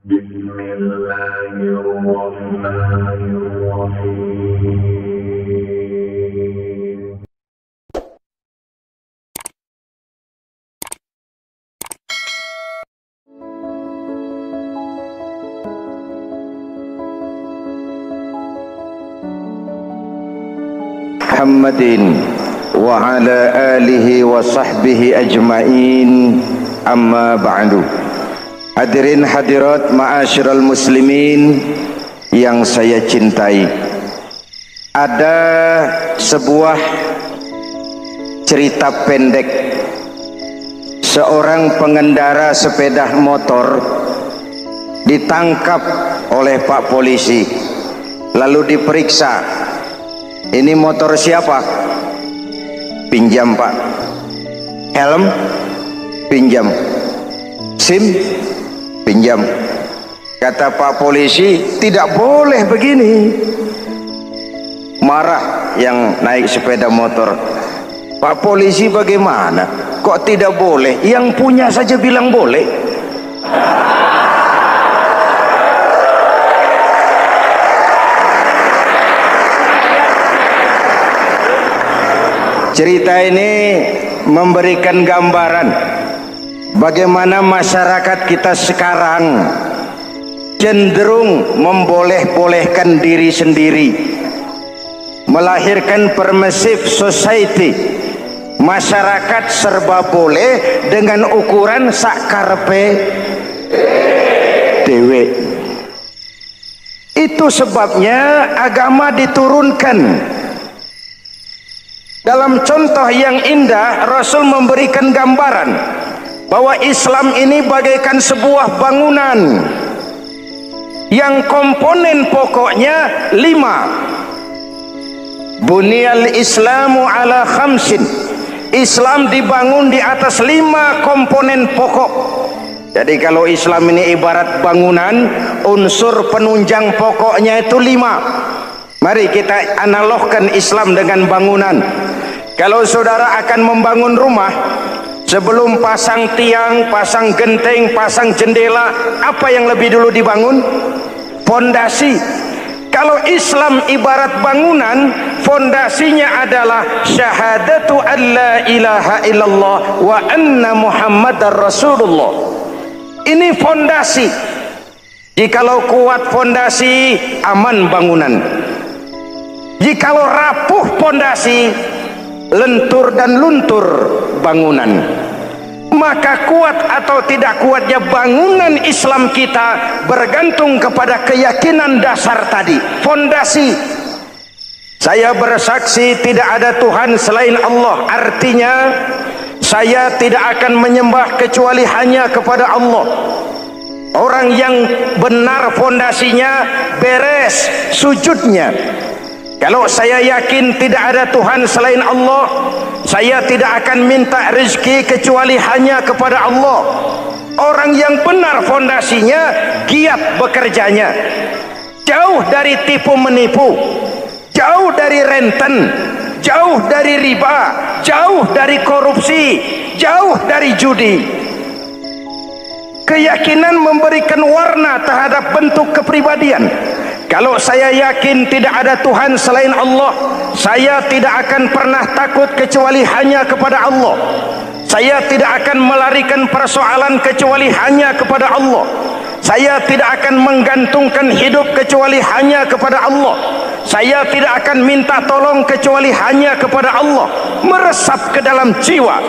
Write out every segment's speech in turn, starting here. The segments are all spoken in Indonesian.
Bismillahirrahmanirrahim. Muhammadin wa ala alihi wa sahbihi ajma'in, amma ba'du. Hadirin hadirat ma'asyiral muslimin yang saya cintai, ada sebuah cerita pendek. Seorang pengendara sepeda motor ditangkap oleh Pak Polisi, lalu diperiksa. Ini motor siapa? Pinjam Pak. Helm? Pinjam. SIM? Pinjam. Kata Pak Polisi, tidak boleh begini. Marah yang naik sepeda motor. Pak Polisi bagaimana? Kok tidak boleh? Yang punya saja bilang boleh. Cerita ini memberikan gambaran bagaimana masyarakat kita sekarang cenderung memboleh-bolehkan diri sendiri, melahirkan permissive society. Masyarakat serba boleh dengan ukuran sakarepe dewe. Itu sebabnya agama diturunkan. Dalam contoh yang indah, Rasul memberikan gambaran bahwa Islam ini bagaikan sebuah bangunan yang komponen pokoknya 5. Bunyal Islamu ala khamsin. Islam dibangun di atas 5 komponen pokok. Jadi kalau Islam ini ibarat bangunan, unsur penunjang pokoknya itu 5. Mari kita analogkan Islam dengan bangunan. Kalau saudara akan membangun rumah, sebelum pasang tiang, pasang genteng, pasang jendela, apa yang lebih dulu dibangun? Fondasi. Kalau Islam ibarat bangunan, fondasinya adalah syahadatu an la ilaha illallah wa anna muhammadar rasulullah. Ini fondasi. Jikalau kuat fondasi, aman bangunan. Jikalau rapuh fondasi, lentur dan luntur bangunan. Maka kuat atau tidak kuatnya bangunan Islam kita bergantung kepada keyakinan dasar tadi, fondasi. Saya bersaksi tidak ada Tuhan selain Allah, artinya saya tidak akan menyembah kecuali hanya kepada Allah. Orang yang benar fondasinya beres sujudnya. Kalau saya yakin tidak ada Tuhan selain Allah, saya tidak akan minta rezeki kecuali hanya kepada Allah. Orang yang benar fondasinya, giat bekerjanya, jauh dari tipu menipu, jauh dari renten, jauh dari riba, jauh dari korupsi, jauh dari judi. Keyakinan memberikan warna terhadap bentuk kepribadian. Kalau saya yakin tidak ada Tuhan selain Allah, saya tidak akan pernah takut kecuali hanya kepada Allah. Saya tidak akan melarikan persoalan kecuali hanya kepada Allah. Saya tidak akan menggantungkan hidup kecuali hanya kepada Allah. Saya tidak akan minta tolong kecuali hanya kepada Allah. Meresap ke dalam jiwa.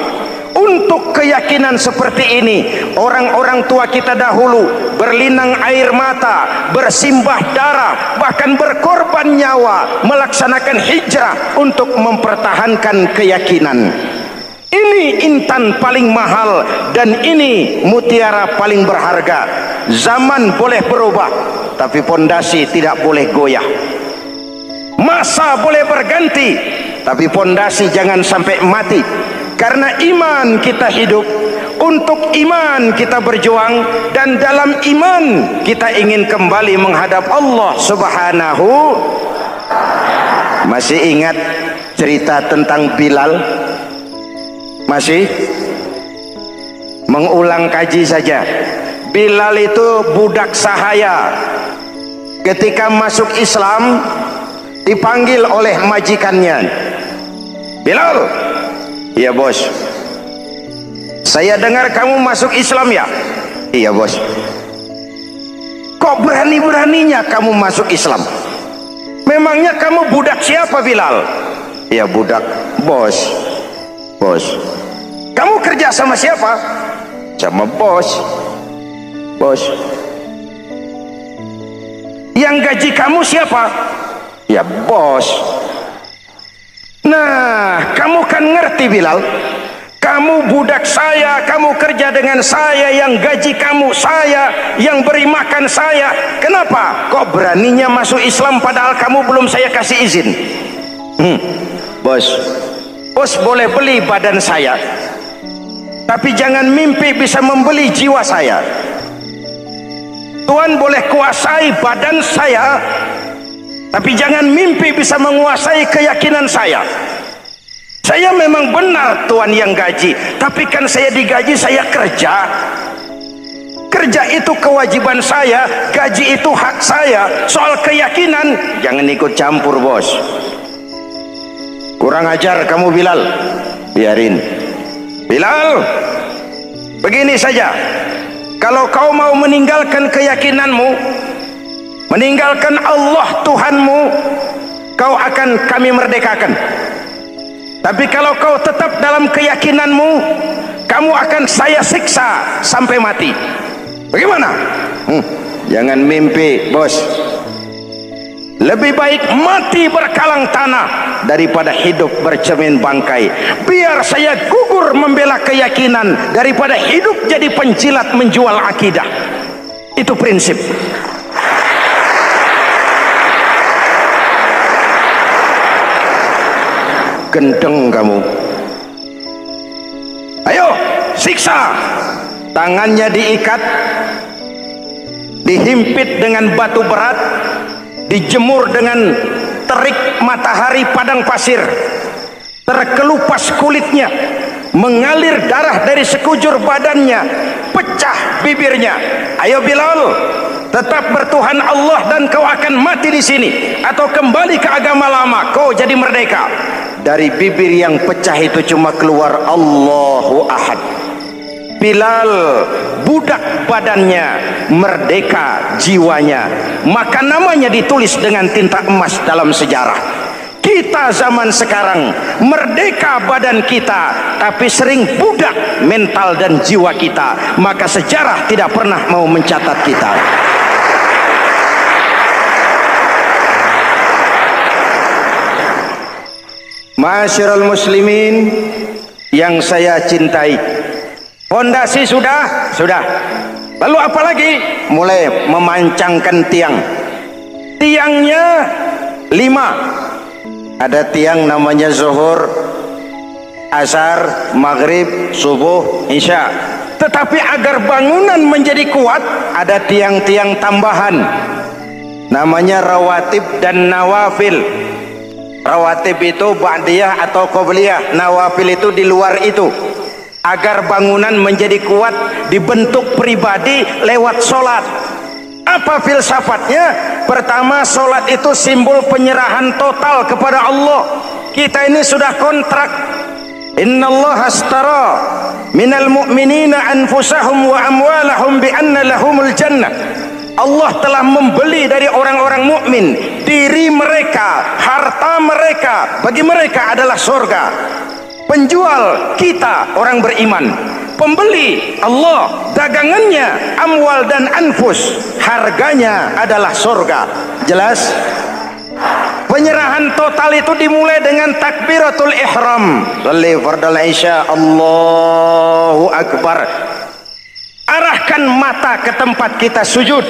Untuk keyakinan seperti ini, orang-orang tua kita dahulu berlinang air mata, bersimbah darah, bahkan berkorban nyawa, melaksanakan hijrah untuk mempertahankan keyakinan. Ini intan paling mahal dan ini mutiara paling berharga. Zaman boleh berubah, tapi fondasi tidak boleh goyah. Masa boleh berganti, tapi fondasi jangan sampai mati. Karena iman kita hidup, untuk iman kita berjuang, dan dalam iman kita ingin kembali menghadap Allah Subhanahu. Masih ingat cerita tentang Bilal? Masih? Mengulang kaji saja. Bilal itu budak sahaya. Ketika masuk Islam dipanggil oleh majikannya, Bilal. Iya bos. Saya dengar kamu masuk Islam ya? Iya bos. Kok berani-beraninya kamu masuk Islam? Memangnya kamu budak siapa Bilal? Ya budak bos. Bos. Kamu kerja sama siapa? Sama bos. Bos. Yang gaji kamu siapa? Ya bos. Nah, kamu kan ngerti Bilal, kamu budak saya, kamu kerja dengan saya, yang gaji kamu saya, yang beri makan saya. Kenapa kok beraninya masuk Islam padahal kamu belum saya kasih izin? Bos, bos boleh beli badan saya, tapi jangan mimpi bisa membeli jiwa saya. Tuhan boleh kuasai badan saya, tapi jangan mimpi bisa menguasai keyakinan saya. Saya memang benar Tuhan yang gaji, tapi kan saya digaji, saya kerja. Kerja itu kewajiban saya, gaji itu hak saya. Soal keyakinan jangan ikut campur bos. Kurang ajar kamu Bilal. Biarin Bilal. Begini saja, kalau kau mau meninggalkan keyakinanmu, meninggalkan Allah Tuhanmu, kau akan kami merdekakan. Tapi kalau kau tetap dalam keyakinanmu, kamu akan saya siksa sampai mati. Bagaimana? Jangan mimpi bos. Lebih baik mati berkalang tanah daripada hidup bercermin bangkai. Biar saya gugur membela keyakinan daripada hidup jadi penjilat menjual akidah. Itu prinsip. Gendeng kamu. Ayo siksa. Tangannya diikat, dihimpit dengan batu berat, dijemur dengan terik matahari padang pasir, terkelupas kulitnya, mengalir darah dari sekujur badannya, pecah bibirnya. Ayo Bilal, tetap bertuhan Allah dan kau akan mati di sini, atau kembali ke agama lama, kau jadi merdeka. Dari bibir yang pecah itu cuma keluar Allahu Ahad. Bilal budak badannya, merdeka jiwanya, maka namanya ditulis dengan tinta emas dalam sejarah. Kita zaman sekarang merdeka badan kita, tapi sering budak mental dan jiwa kita, maka sejarah tidak pernah mau mencatat kita. Masyarul muslimin yang saya cintai, fondasi sudah. Lalu apa lagi? Mulai memancangkan tiang. Tiangnya 5. Ada tiang namanya zuhur, asar, maghrib, subuh, isya. Tetapi agar bangunan menjadi kuat, ada tiang-tiang tambahan. Namanya rawatib dan nawafil. Rawatib itu ba'diyah atau qobliyah, nawafil itu di luar itu. Agar bangunan menjadi kuat, dibentuk pribadi lewat sholat. Apa filsafatnya? Pertama, sholat itu simbol penyerahan total kepada Allah. Kita ini sudah kontrak. Innallaha astara minal mu'minina anfusahum wa amwalahum bi anna lahumul jannah. Allah telah membeli dari orang-orang mukmin diri mereka, harta mereka, bagi mereka adalah surga. Penjual kita orang beriman, pembeli Allah, dagangannya amwal dan anfus, harganya adalah surga. Jelas? Penyerahan total itu dimulai dengan takbiratul ihram. Shalli fardal isya, Allahu akbar. Arahkan mata ke tempat kita sujud.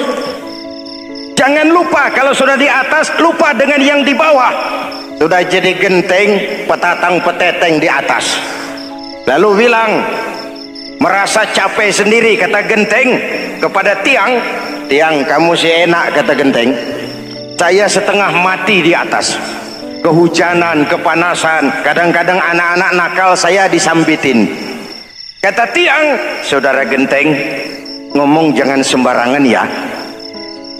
Jangan lupa kalau sudah di atas, lupa dengan yang di bawah. Sudah jadi genteng, petatang peteteng di atas. Lalu bilang, merasa capek sendiri, kata genteng kepada tiang. Tiang, kamu sih enak, kata genteng. Saya setengah mati di atas. Kehujanan, kepanasan, kadang-kadang anak-anak nakal saya disambitin. Kata tiang, saudara genteng, ngomong jangan sembarangan ya.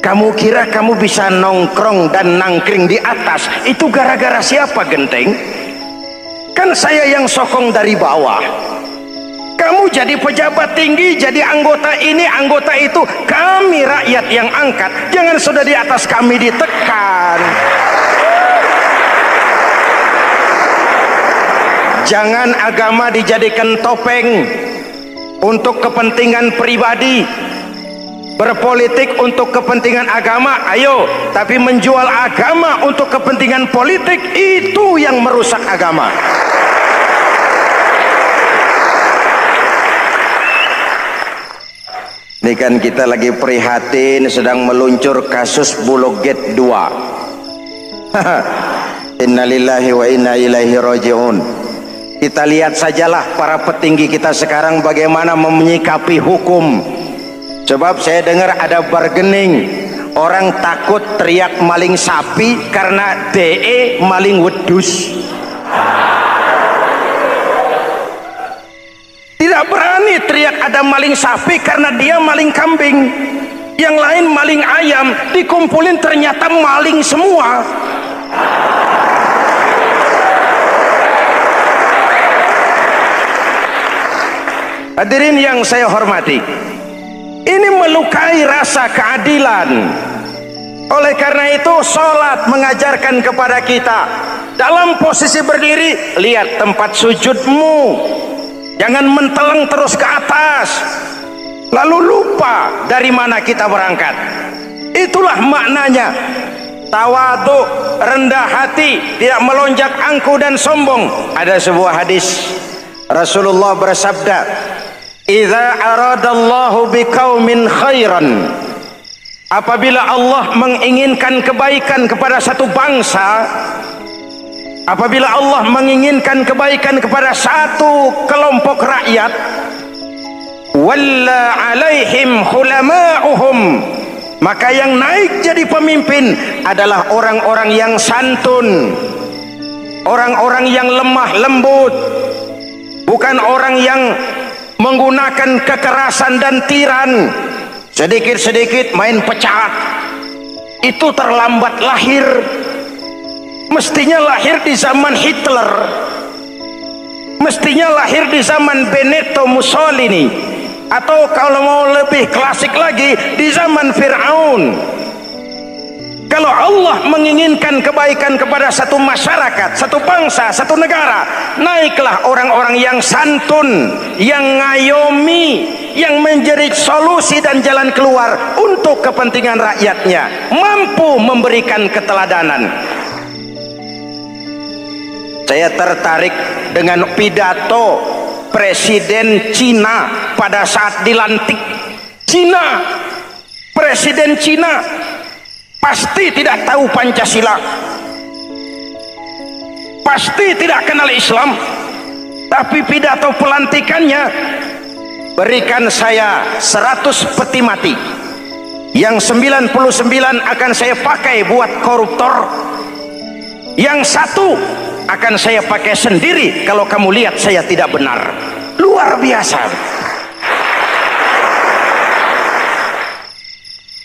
Kamu kira kamu bisa nongkrong dan nangkring di atas itu gara-gara siapa, Genteng? Kan saya yang sokong dari bawah. Kamu jadi pejabat tinggi, jadi anggota ini, anggota itu. Kami rakyat yang angkat. Jangan sudah di atas kami ditekan. Jangan agama dijadikan topeng untuk kepentingan pribadi. Berpolitik untuk kepentingan agama, ayo. Tapi menjual agama untuk kepentingan politik, itu yang merusak agama. Ini kan kita lagi prihatin sedang meluncur kasus Bulog Gate 2. Innalillahi wa inna ilaihi raji'un. Kita lihat sajalah para petinggi kita sekarang bagaimana menyikapi hukum. Sebab saya dengar ada bargaining, orang takut teriak maling sapi karena DE maling wedus. Tidak berani teriak ada maling sapi karena dia maling kambing. Yang lain maling ayam, dikumpulin ternyata maling semua. Hadirin yang saya hormati, ini melukai rasa keadilan. Oleh karena itu sholat mengajarkan kepada kita dalam posisi berdiri, lihat tempat sujudmu, jangan menteleng terus ke atas lalu lupa dari mana kita berangkat. Itulah maknanya tawadhu, rendah hati, tidak melonjak angku dan sombong. Ada sebuah hadis Rasulullah bersabda, idza aradallahu biqaumin khairan, apabila Allah menginginkan kebaikan kepada satu bangsa, apabila Allah menginginkan kebaikan kepada satu kelompok rakyat, walla alaihim hulama'uhum, maka yang naik jadi pemimpin adalah orang-orang yang santun, orang-orang yang lemah lembut, bukan orang yang menggunakan kekerasan dan tiran. Sedikit-sedikit main pecat, itu terlambat lahir. Mestinya lahir di zaman Hitler, mestinya lahir di zaman Benito Mussolini, atau kalau mau lebih klasik lagi di zaman Fir'aun. Kalau Allah menginginkan kebaikan kepada satu masyarakat, satu bangsa, satu negara, naiklah orang-orang yang santun, yang ngayomi, yang menjadi solusi dan jalan keluar untuk kepentingan rakyatnya, mampu memberikan keteladanan. Saya tertarik dengan pidato Presiden Cina pada saat dilantik. Cina, Presiden Cina pasti tidak tahu Pancasila, pasti tidak kenal Islam, tapi pidato pelantikannya, berikan saya 100 peti mati, yang 99 akan saya pakai buat koruptor, yang satu akan saya pakai sendiri kalau kamu lihat saya tidak benar. Luar biasa.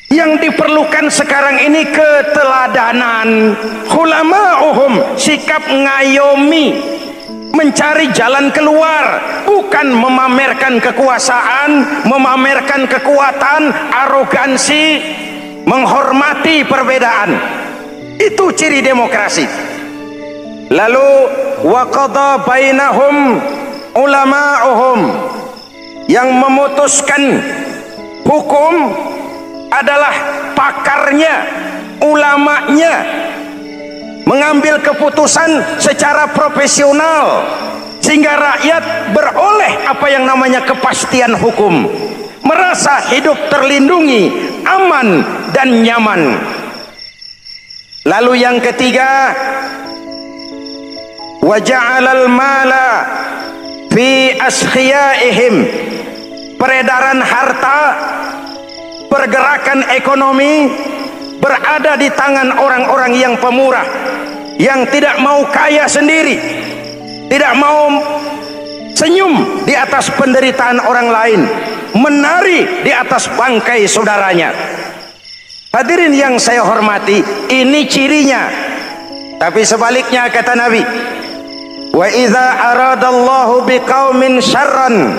Yang diperlukan sekarang ini keteladanan, hulama'uhum, sikap ngayomi, mencari jalan keluar, bukan memamerkan kekuasaan, memamerkan kekuatan, arogansi, menghormati perbedaan. Itu ciri demokrasi. Lalu waqadha bainahum ulama'uhum, yang memutuskan hukum adalah pakarnya, ulamanya, mengambil keputusan secara profesional sehingga rakyat beroleh apa yang namanya kepastian hukum, merasa hidup terlindungi, aman dan nyaman. Lalu yang ketiga, wa ja'alal mala fi askhiyaihim, peredaran harta, pergerakan ekonomi berada di tangan orang-orang yang pemurah, yang tidak mau kaya sendiri, tidak mau senyum di atas penderitaan orang lain, menari di atas bangkai saudaranya. Hadirin yang saya hormati, ini cirinya. Tapi sebaliknya kata Nabi, wa idza aradallahu biqaumin syarran,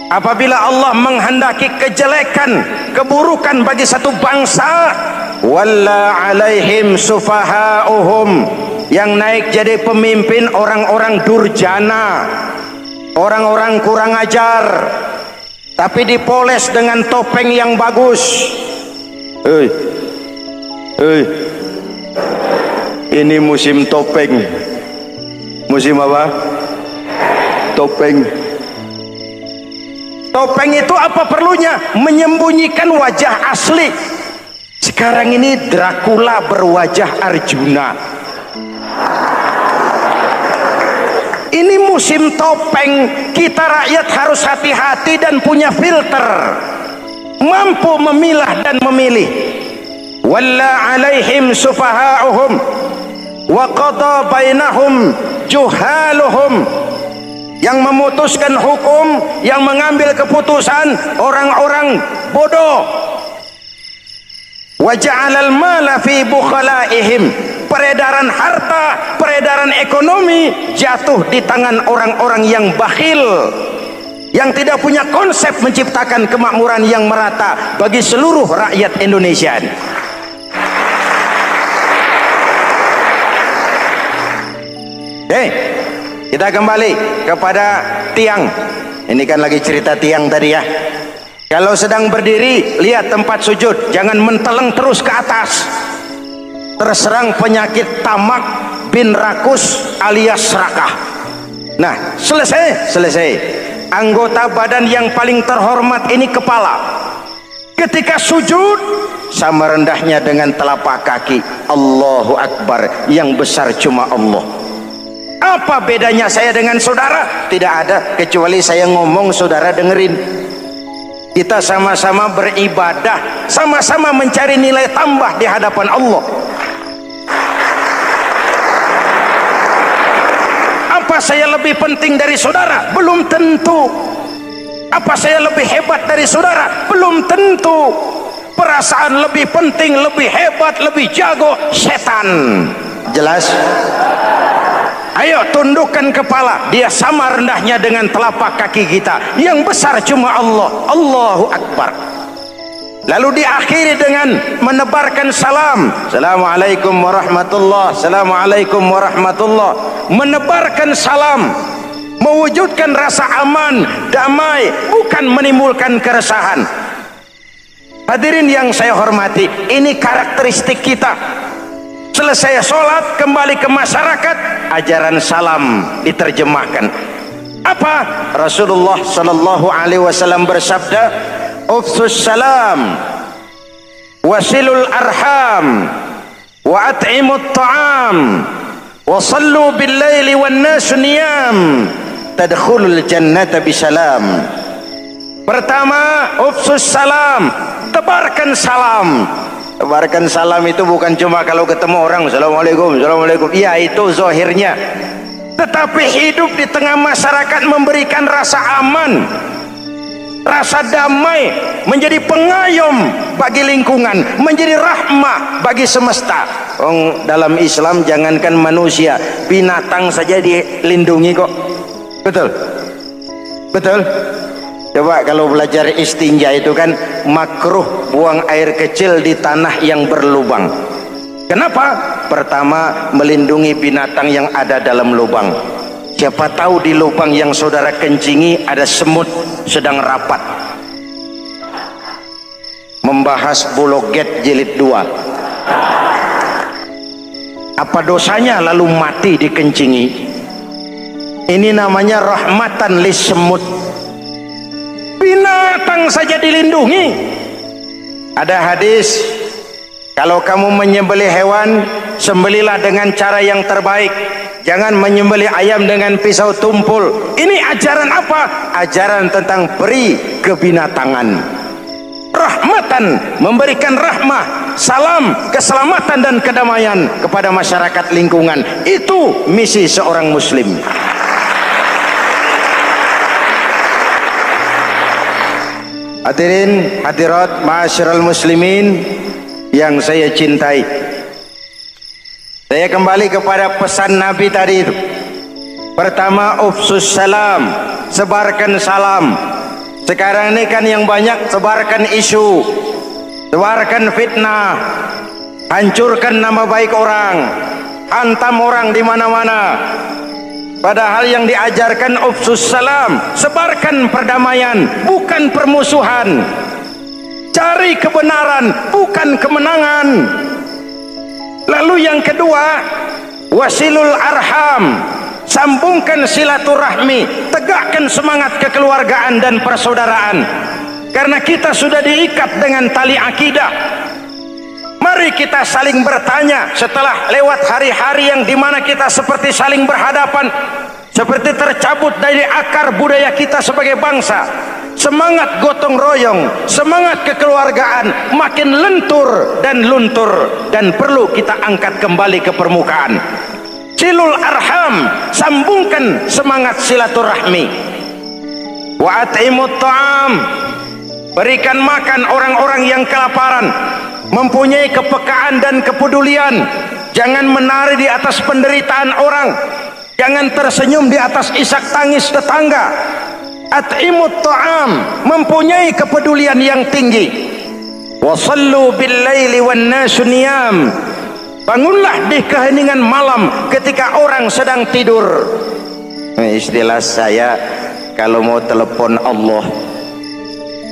apabila Allah menghendaki kejelekan, keburukan bagi satu bangsa, walla alaihim sufahauhum, yang naik jadi pemimpin orang-orang durjana, orang-orang kurang ajar, tapi dipoles dengan topeng yang bagus. Ini musim topeng. Musim apa? Topeng. Topeng itu apa perlunya? Menyembunyikan wajah asli. Sekarang ini Dracula berwajah Arjuna. Ini musim topeng. Kita rakyat harus hati-hati dan punya filter, mampu memilah dan memilih. Walla alaihim sufahauhum wa qada bainahum juhaluhum, yang memutuskan hukum, yang mengambil keputusan orang-orang bodoh. Wa ja'alal mala fi bukhalaihim, peredaran harta, peredaran ekonomi jatuh di tangan orang-orang yang bakhil, yang tidak punya konsep menciptakan kemakmuran yang merata bagi seluruh rakyat Indonesia. Kita kembali kepada tiang. Ini kan lagi cerita tiang tadi ya. Kalau sedang berdiri, lihat tempat sujud, jangan menteleng terus ke atas. Terserang penyakit tamak bin rakus alias serakah. Nah, selesai. Anggota badan yang paling terhormat ini kepala. Ketika sujud, sama rendahnya dengan telapak kaki. Allahu Akbar, yang besar cuma Allah. Apa bedanya saya dengan saudara? Tidak ada, kecuali saya ngomong saudara dengerin. Kita sama-sama beribadah, sama-sama mencari nilai tambah di hadapan Allah. Apa saya lebih penting dari saudara? Belum tentu. Apa saya lebih hebat dari saudara? Belum tentu. Perasaan lebih penting, lebih hebat, lebih jago setan. Jelas? Ayo tundukkan kepala, dia sama rendahnya dengan telapak kaki kita. Yang besar cuma Allah. Allahu Akbar. Lalu diakhiri dengan menebarkan salam. Assalamualaikum warahmatullah. Assalamualaikum warahmatullah. Menebarkan salam, mewujudkan rasa aman, damai, bukan menimbulkan keresahan. Hadirin yang saya hormati, ini karakteristik kita. Selesai sholat, kembali ke masyarakat, ajaran salam diterjemahkan. Apa? Rasulullah sallallahu alaihi wasallam bersabda, "Ufsus salam, wasilul arham, wa at'imut ta'am, wa sallu bil laili wan nasu niyam, tadkhulul jannata bisalam." Pertama, ufsus salam, tebarkan salam. Tebarkan salam itu bukan cuma kalau ketemu orang assalamualaikum, assalamualaikum. Ya, itu zahirnya. Tetapi hidup di tengah masyarakat memberikan rasa aman, rasa damai, menjadi pengayom bagi lingkungan, menjadi rahmah bagi semesta. Dalam Islam jangankan manusia, binatang saja dilindungi kok. Betul? Betul? Coba kalau belajar istinja itu kan makruh buang air kecil di tanah yang berlubang. Kenapa? Pertama, melindungi binatang yang ada dalam lubang. Siapa tahu di lubang yang saudara kencingi ada semut sedang rapat. Membahas Bologet jilid 2. Apa dosanya lalu mati dikencingi? Ini namanya rahmatan lis semut. Binatang saja dilindungi. Ada hadis, kalau kamu menyembelih hewan, sembelilah dengan cara yang terbaik. Jangan menyembelih ayam dengan pisau tumpul. Ini ajaran apa? Ajaran tentang peri kebinatangan. Rahmatan, memberikan rahmah, salam, keselamatan dan kedamaian kepada masyarakat lingkungan. Itu misi seorang muslim. Hadirin hadirat ma'asyiral muslimin yang saya cintai, saya kembali kepada pesan Nabi tadi itu. Pertama, ufsus salam, sebarkan salam. Sekarang ini kan yang banyak sebarkan isu, sebarkan fitnah, hancurkan nama baik orang, hantam orang di mana-mana. Padahal yang diajarkan ufsus salam, sebarkan perdamaian, bukan permusuhan. Cari kebenaran, bukan kemenangan. Lalu yang kedua, wasilul arham, sambungkan silaturahmi, tegakkan semangat kekeluargaan dan persaudaraan. Karena kita sudah diikat dengan tali akidah. Mari kita saling bertanya setelah lewat hari-hari yang dimana kita seperti saling berhadapan, seperti tercabut dari akar budaya kita sebagai bangsa. Semangat gotong royong, semangat kekeluargaan makin lentur dan luntur, dan perlu kita angkat kembali ke permukaan. Silul arham, sambungkan semangat silaturahmi. Wa at'imut ta'am, berikan makan orang-orang yang kelaparan. Mempunyai kepekaan dan kepedulian. Jangan menari di atas penderitaan orang, jangan tersenyum di atas isak tangis tetangga. At'imut ta'am, mempunyai kepedulian yang tinggi. Wasallu bil laili wan nasu niyam, bangunlah di keheningan malam ketika orang sedang tidur. Istilah saya, kalau mau telepon Allah,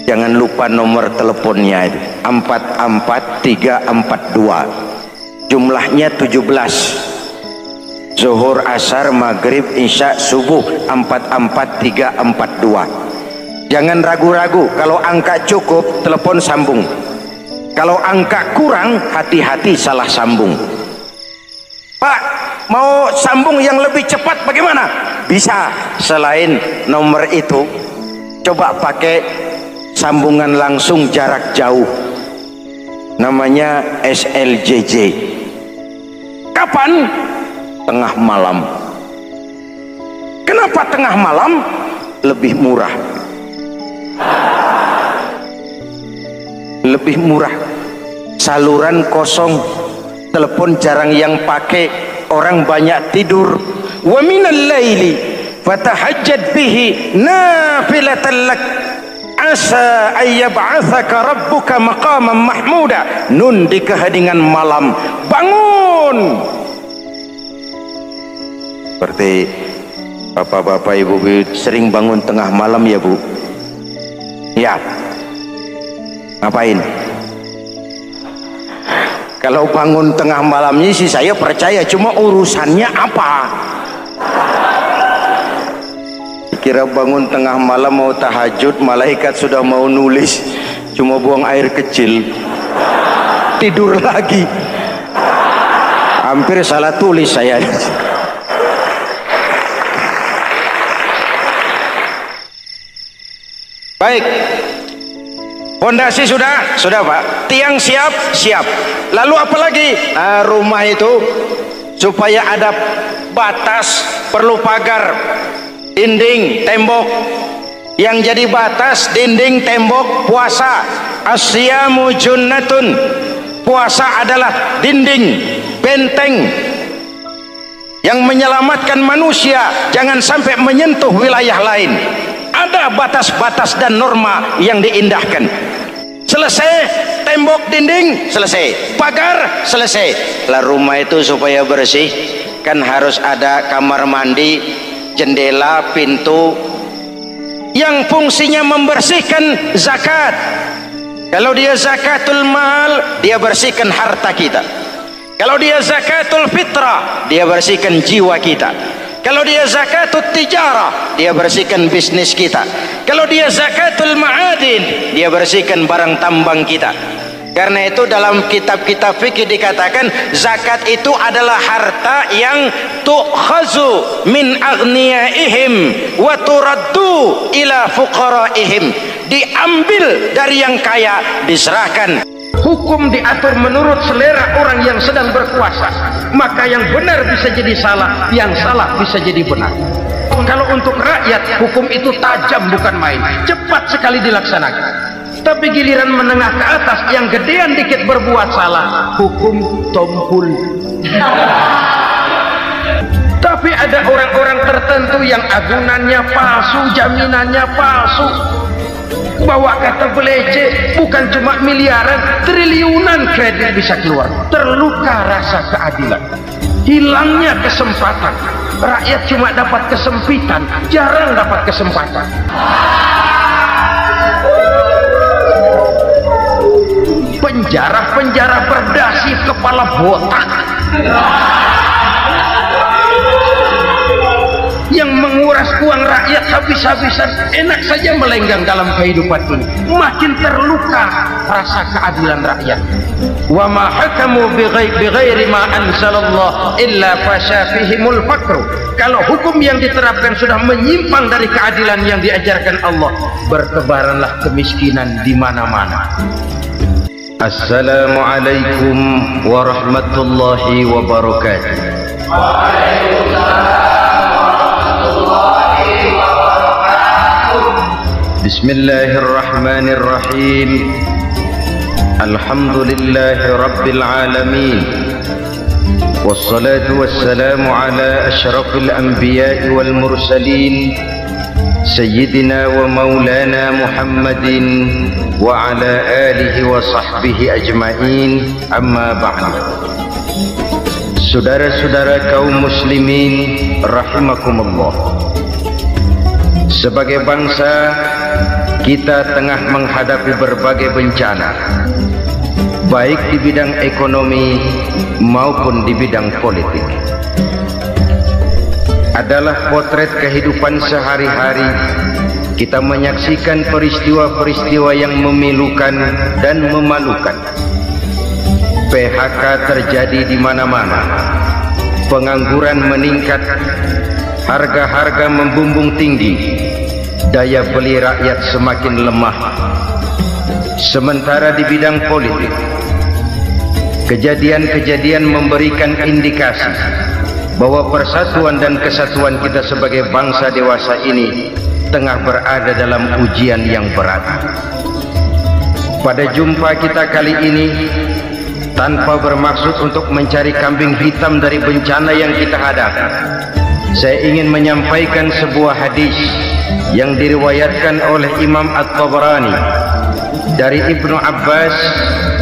jangan lupa nomor teleponnya itu 44342, jumlahnya 17. Zuhur, asar, maghrib, isya, subuh 44342. Jangan ragu-ragu. Kalau angka cukup, telepon sambung. Kalau angka kurang, hati-hati salah sambung. Pak, mau sambung yang lebih cepat bagaimana? Bisa. Selain nomor itu, coba pakai sambungan langsung jarak jauh, namanya SLJJ. Kapan? Tengah malam. Kenapa tengah malam? Lebih murah. Lebih murah. Saluran kosong, telepon jarang yang pakai, orang banyak tidur. Wa minal laili fatahajjad bihi nafilatan lak asa ayyab'atsaka rabbuka maqaman mahmuda. Nun di keheningan malam, bangun. Seperti bapak-bapak, ibu-ibu sering bangun tengah malam ya Bu? Ya. Ngapain? Kalau bangun tengah malamnya sih saya percaya, cuma urusannya apa? Kira bangun tengah malam mau tahajud, malaikat sudah mau nulis, cuma buang air kecil, tidur lagi. Hampir salah tulis saya. Baik, pondasi sudah Pak, tiang siap. Lalu apa lagi? Nah, rumah itu supaya ada batas, perlu pagar, dinding, tembok. Yang jadi batas, dinding, tembok, puasa. Asyamu junnatun, puasa adalah dinding, benteng yang menyelamatkan manusia jangan sampai menyentuh wilayah lain. Ada batas-batas dan norma yang diindahkan. Selesai tembok, dinding, selesai pagar, selesai. Lah rumah itu supaya bersih kan harus ada kamar mandi, jendela, pintu yang fungsinya membersihkan zakat. Kalau dia zakatul mal, dia bersihkan harta kita. Kalau dia zakatul fitrah, dia bersihkan jiwa kita. Kalau dia zakatul tijarah, dia bersihkan bisnis kita. Kalau dia zakatul ma'adin, dia bersihkan barang tambang kita. Karena itu dalam kitab-kitab fikih dikatakan zakat itu adalah harta yang tu'khazu min aghniyaihim wa turaddu ila fuqaraihim. Diambil dari yang kaya, diserahkan. Hukum diatur menurut selera orang yang sedang berkuasa, maka yang benar bisa jadi salah, yang salah bisa jadi benar. Kalau untuk rakyat, hukum itu tajam bukan main, cepat sekali dilaksanakan. Tapi giliran menengah ke atas yang gedean dikit berbuat salah, hukum tompul. Tapi ada orang-orang tertentu yang agunannya palsu, jaminannya palsu, bawa kata belece, bukan cuma miliaran, triliunan kredit bisa keluar. Terluka rasa keadilan, hilangnya kesempatan. Rakyat cuma dapat kesempitan, jarang dapat kesempatan. Penjara-penjara berdasi kepala botak yang menguras uang rakyat habis-habisan, enak saja melenggang dalam kehidupan ini. Makin terluka rasa keadilan rakyat. Wa ma hakamu bighairi ma anzalallah illa fasha fihimul faqru. Kalau hukum yang diterapkan sudah menyimpang dari keadilan yang diajarkan Allah, bertebaranlah kemiskinan di mana-mana. Assalamualaikum warahmatullahi wabarakatuh. Bismillahirrahmanirrahim. Alhamdulillahi rabbil alamin. Wassalatu wassalamu ala asyrafil anbiya'i wal mursalin, Sayyidina wa maulana Muhammadin wa ala alihi wa sahbihi ajma'in, amma ba'du. Saudara-saudara kaum muslimin rahimakumullah, sebagai bangsa kita tengah menghadapi berbagai bencana, baik di bidang ekonomi maupun di bidang politik. Adalah potret kehidupan sehari-hari. Kita menyaksikan peristiwa-peristiwa yang memilukan dan memalukan. PHK terjadi di mana-mana, pengangguran meningkat, harga-harga membumbung tinggi, daya beli rakyat semakin lemah. Sementara di bidang politik, kejadian-kejadian memberikan indikasi bahwa persatuan dan kesatuan kita sebagai bangsa dewasa ini tengah berada dalam ujian yang berat. Pada jumpa kita kali ini, tanpa bermaksud untuk mencari kambing hitam dari bencana yang kita hadapi, saya ingin menyampaikan sebuah hadis yang diriwayatkan oleh Imam At-Tabarani dari Ibnu Abbas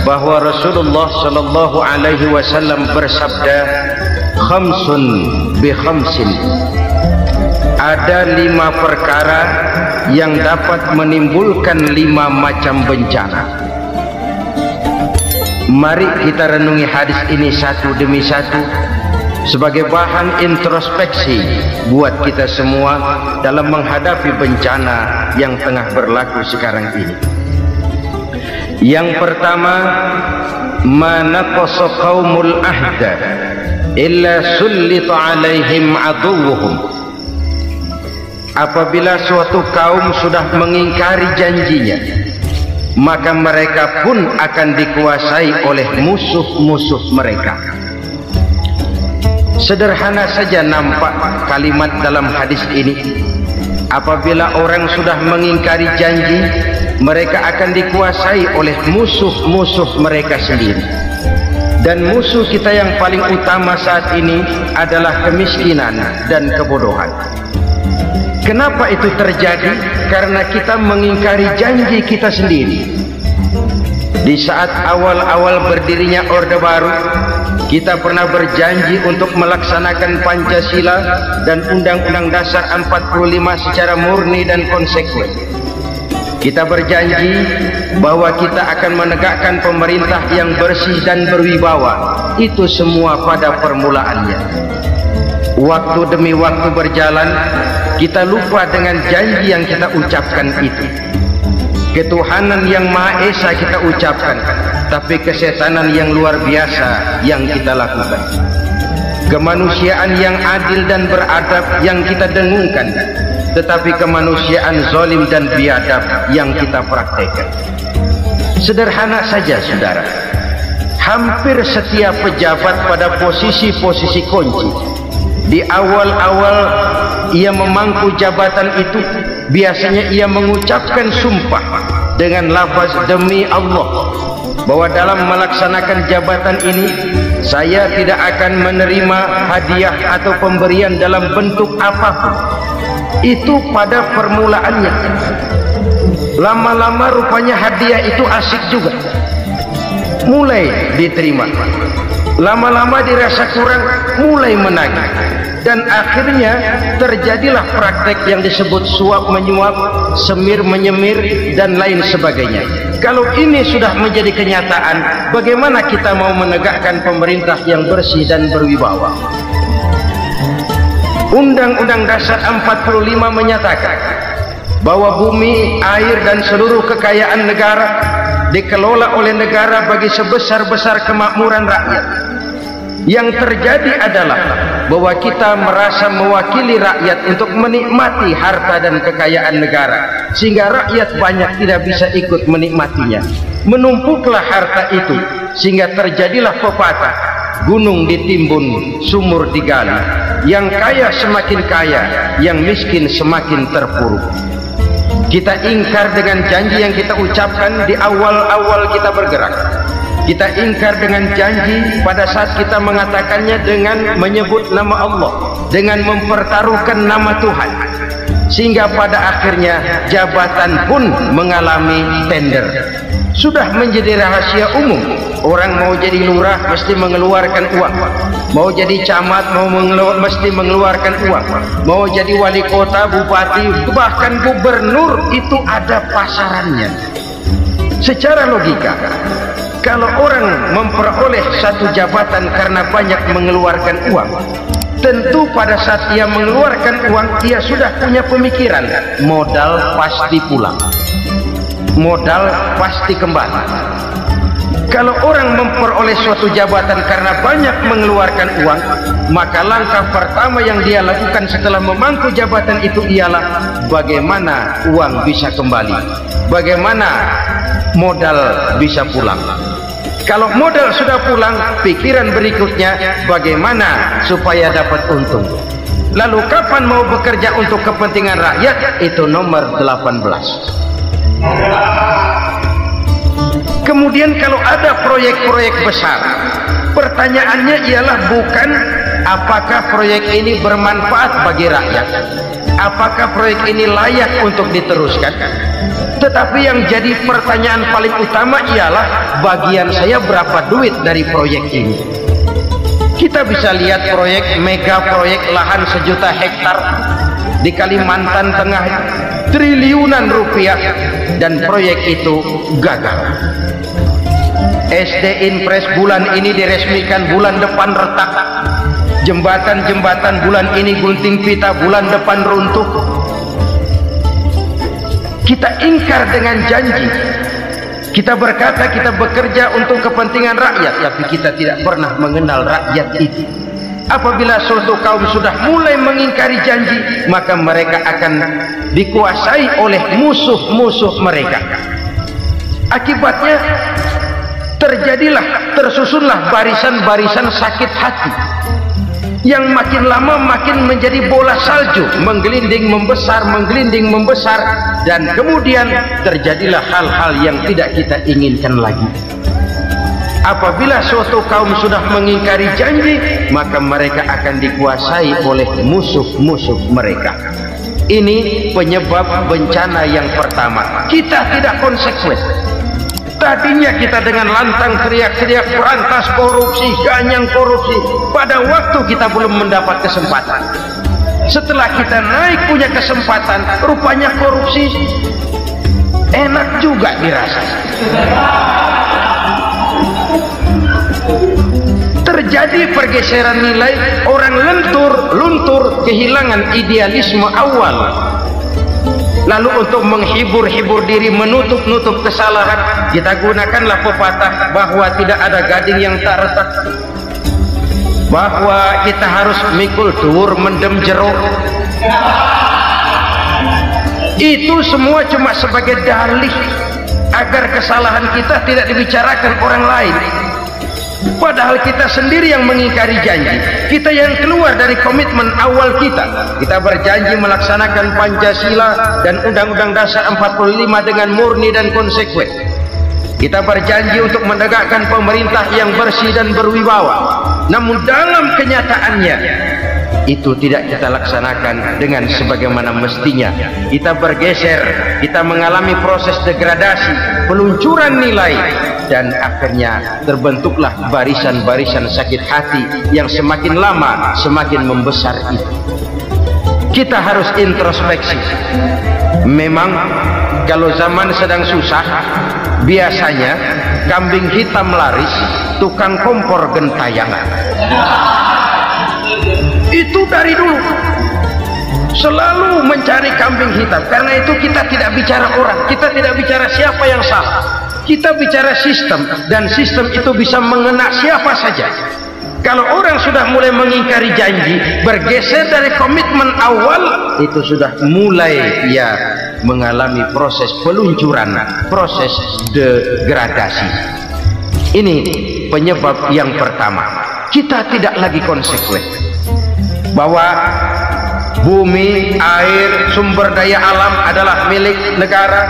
bahwa Rasulullah sallallahu alaihi wasallam bersabda, khamsun bi khamsin. Ada 5 perkara yang dapat menimbulkan 5 macam bencana. Mari kita renungi hadis ini satu demi satu sebagai bahan introspeksi buat kita semua dalam menghadapi bencana yang tengah berlaku sekarang ini. Yang pertama, manaqasa qaumul ahda illa sullita alaihim aduwwuhum. Apabila suatu kaum sudah mengingkari janjinya, maka mereka pun akan dikuasai oleh musuh-musuh mereka. Sederhana saja nampak kalimat dalam hadis ini. Apabila orang sudah mengingkari janji, mereka akan dikuasai oleh musuh-musuh mereka sendiri. Dan musuh kita yang paling utama saat ini adalah kemiskinan dan kebodohan. Kenapa itu terjadi? Karena kita mengingkari janji kita sendiri. Di saat awal-awal berdirinya Orde Baru, kita pernah berjanji untuk melaksanakan Pancasila dan Undang-Undang Dasar 45 secara murni dan konsekuen. Kita berjanji bahwa kita akan menegakkan pemerintah yang bersih dan berwibawa. Itu semua pada permulaannya. Waktu demi waktu berjalan, kita lupa dengan janji yang kita ucapkan itu. Ketuhanan yang Maha Esa kita ucapkan, tapi kesetanan yang luar biasa yang kita lakukan. Kemanusiaan yang adil dan beradab yang kita dengungkan, tetapi kemanusiaan zalim dan biadab yang kita praktekkan. Sederhana saja saudara, hampir setiap pejabat pada posisi-posisi kunci, di awal-awal ia memangku jabatan itu, biasanya ia mengucapkan sumpah dengan lafaz demi Allah bahwa dalam melaksanakan jabatan ini saya tidak akan menerima hadiah atau pemberian dalam bentuk apapun. Itu pada permulaannya. Lama-lama rupanya hadiah itu asik juga, mulai diterima. Lama-lama dirasa kurang, mulai menagih, dan akhirnya terjadilah praktek yang disebut suap menyuap, semir menyemir, dan lain sebagainya. Kalau ini sudah menjadi kenyataan, bagaimana kita mau menegakkan pemerintah yang bersih dan berwibawa? Undang-Undang Dasar 45 menyatakan bahwa bumi, air, dan seluruh kekayaan negara dikelola oleh negara bagi sebesar-besar kemakmuran rakyat. Yang terjadi adalah bahwa kita merasa mewakili rakyat untuk menikmati harta dan kekayaan negara, sehingga rakyat banyak tidak bisa ikut menikmatinya. Menumpuklah harta itu sehingga terjadilah pepatah, gunung ditimbun, sumur digali. Yang kaya semakin kaya, yang miskin semakin terpuruk. Kita ingkar dengan janji yang kita ucapkan di awal-awal kita bergerak. Kita ingkar dengan janji pada saat kita mengatakannya dengan menyebut nama Allah, dengan mempertaruhkan nama Tuhan, sehingga pada akhirnya jabatan pun mengalami tender. Sudah menjadi rahasia umum, orang mau jadi lurah mesti mengeluarkan uang, mau jadi camat mesti mengeluarkan uang, mau jadi wali kota, bupati, bahkan gubernur, itu ada pasarannya. Secara logika, kalau orang memperoleh satu jabatan karena banyak mengeluarkan uang, tentu pada saat ia mengeluarkan uang, ia sudah punya pemikiran, modal pasti pulang, modal pasti kembali. Kalau orang memperoleh suatu jabatan karena banyak mengeluarkan uang, maka langkah pertama yang dia lakukan setelah memangku jabatan itu ialah bagaimana uang bisa kembali, bagaimana modal bisa pulang. Kalau modal sudah pulang, pikiran berikutnya bagaimana supaya dapat untung. Lalu kapan mau bekerja untuk kepentingan rakyat? Itu nomor 18. Kemudian kalau ada proyek-proyek besar, pertanyaannya ialah bukan apakah proyek ini bermanfaat bagi rakyat, apakah proyek ini layak untuk diteruskan, tetapi yang jadi pertanyaan paling utama ialah bagian saya berapa duit dari proyek ini. Kita bisa lihat proyek mega proyek lahan 1 juta hektar di Kalimantan Tengah, triliunan rupiah, dan proyek itu gagal. SD Impres bulan ini diresmikan, bulan depan retak. Jembatan-jembatan bulan ini gunting pita, bulan depan runtuh. Kita ingkar dengan janji. Kita berkata kita bekerja untuk kepentingan rakyat, tapi kita tidak pernah mengenal rakyat itu. Apabila suatu kaum sudah mulai mengingkari janji, maka mereka akan dikuasai oleh musuh-musuh mereka. Akibatnya tersusunlah barisan-barisan sakit hati yang makin lama makin menjadi bola salju, menggelinding membesar, dan kemudian terjadilah hal-hal yang tidak kita inginkan lagi. Apabila suatu kaum sudah mengingkari janji, maka mereka akan dikuasai oleh musuh-musuh mereka. Ini penyebab bencana yang pertama. Kita tidak konsekuen. Tadinya kita dengan lantang teriak-teriak berantas korupsi, ganyang korupsi. Pada waktu kita belum mendapat kesempatan. Setelah kita naik punya kesempatan, rupanya korupsi enak juga dirasa. Terjadi pergeseran nilai, orang luntur, kehilangan idealisme awal. Lalu untuk menghibur diri, menutup kesalahan, kita gunakanlah pepatah bahwa tidak ada gading yang tak retak, bahwa kita harus mikul dhuwur mendem jero. Itu semua cuma sebagai dalih agar kesalahan kita tidak dibicarakan orang lain. Padahal kita sendiri yang mengingkari janji. Kita yang keluar dari komitmen awal kita. Kita berjanji melaksanakan Pancasila dan Undang-Undang Dasar 45 dengan murni dan konsekuen. Kita berjanji untuk menegakkan pemerintah yang bersih dan berwibawa. Namun dalam kenyataannya itu tidak kita laksanakan dengan sebagaimana mestinya. Kita bergeser, kita mengalami proses degradasi, peluncuran nilai, dan akhirnya terbentuklah barisan-barisan sakit hati yang semakin lama semakin membesar itu. Kita harus introspeksi. Memang kalau zaman sedang susah, biasanya kambing hitam laris, tukang kompor gentayangan. Itu dari dulu selalu mencari kambing hitam. Karena itu kita tidak bicara orang, kita tidak bicara siapa yang salah, kita bicara sistem, dan sistem itu bisa mengena siapa saja. Kalau orang sudah mulai mengingkari janji, bergeser dari komitmen awal, itu sudah mulai ya mengalami proses peluncuran, proses degradasi. Ini penyebab yang pertama. Kita tidak lagi konsekuen bahwa bumi, air, sumber daya alam adalah milik negara,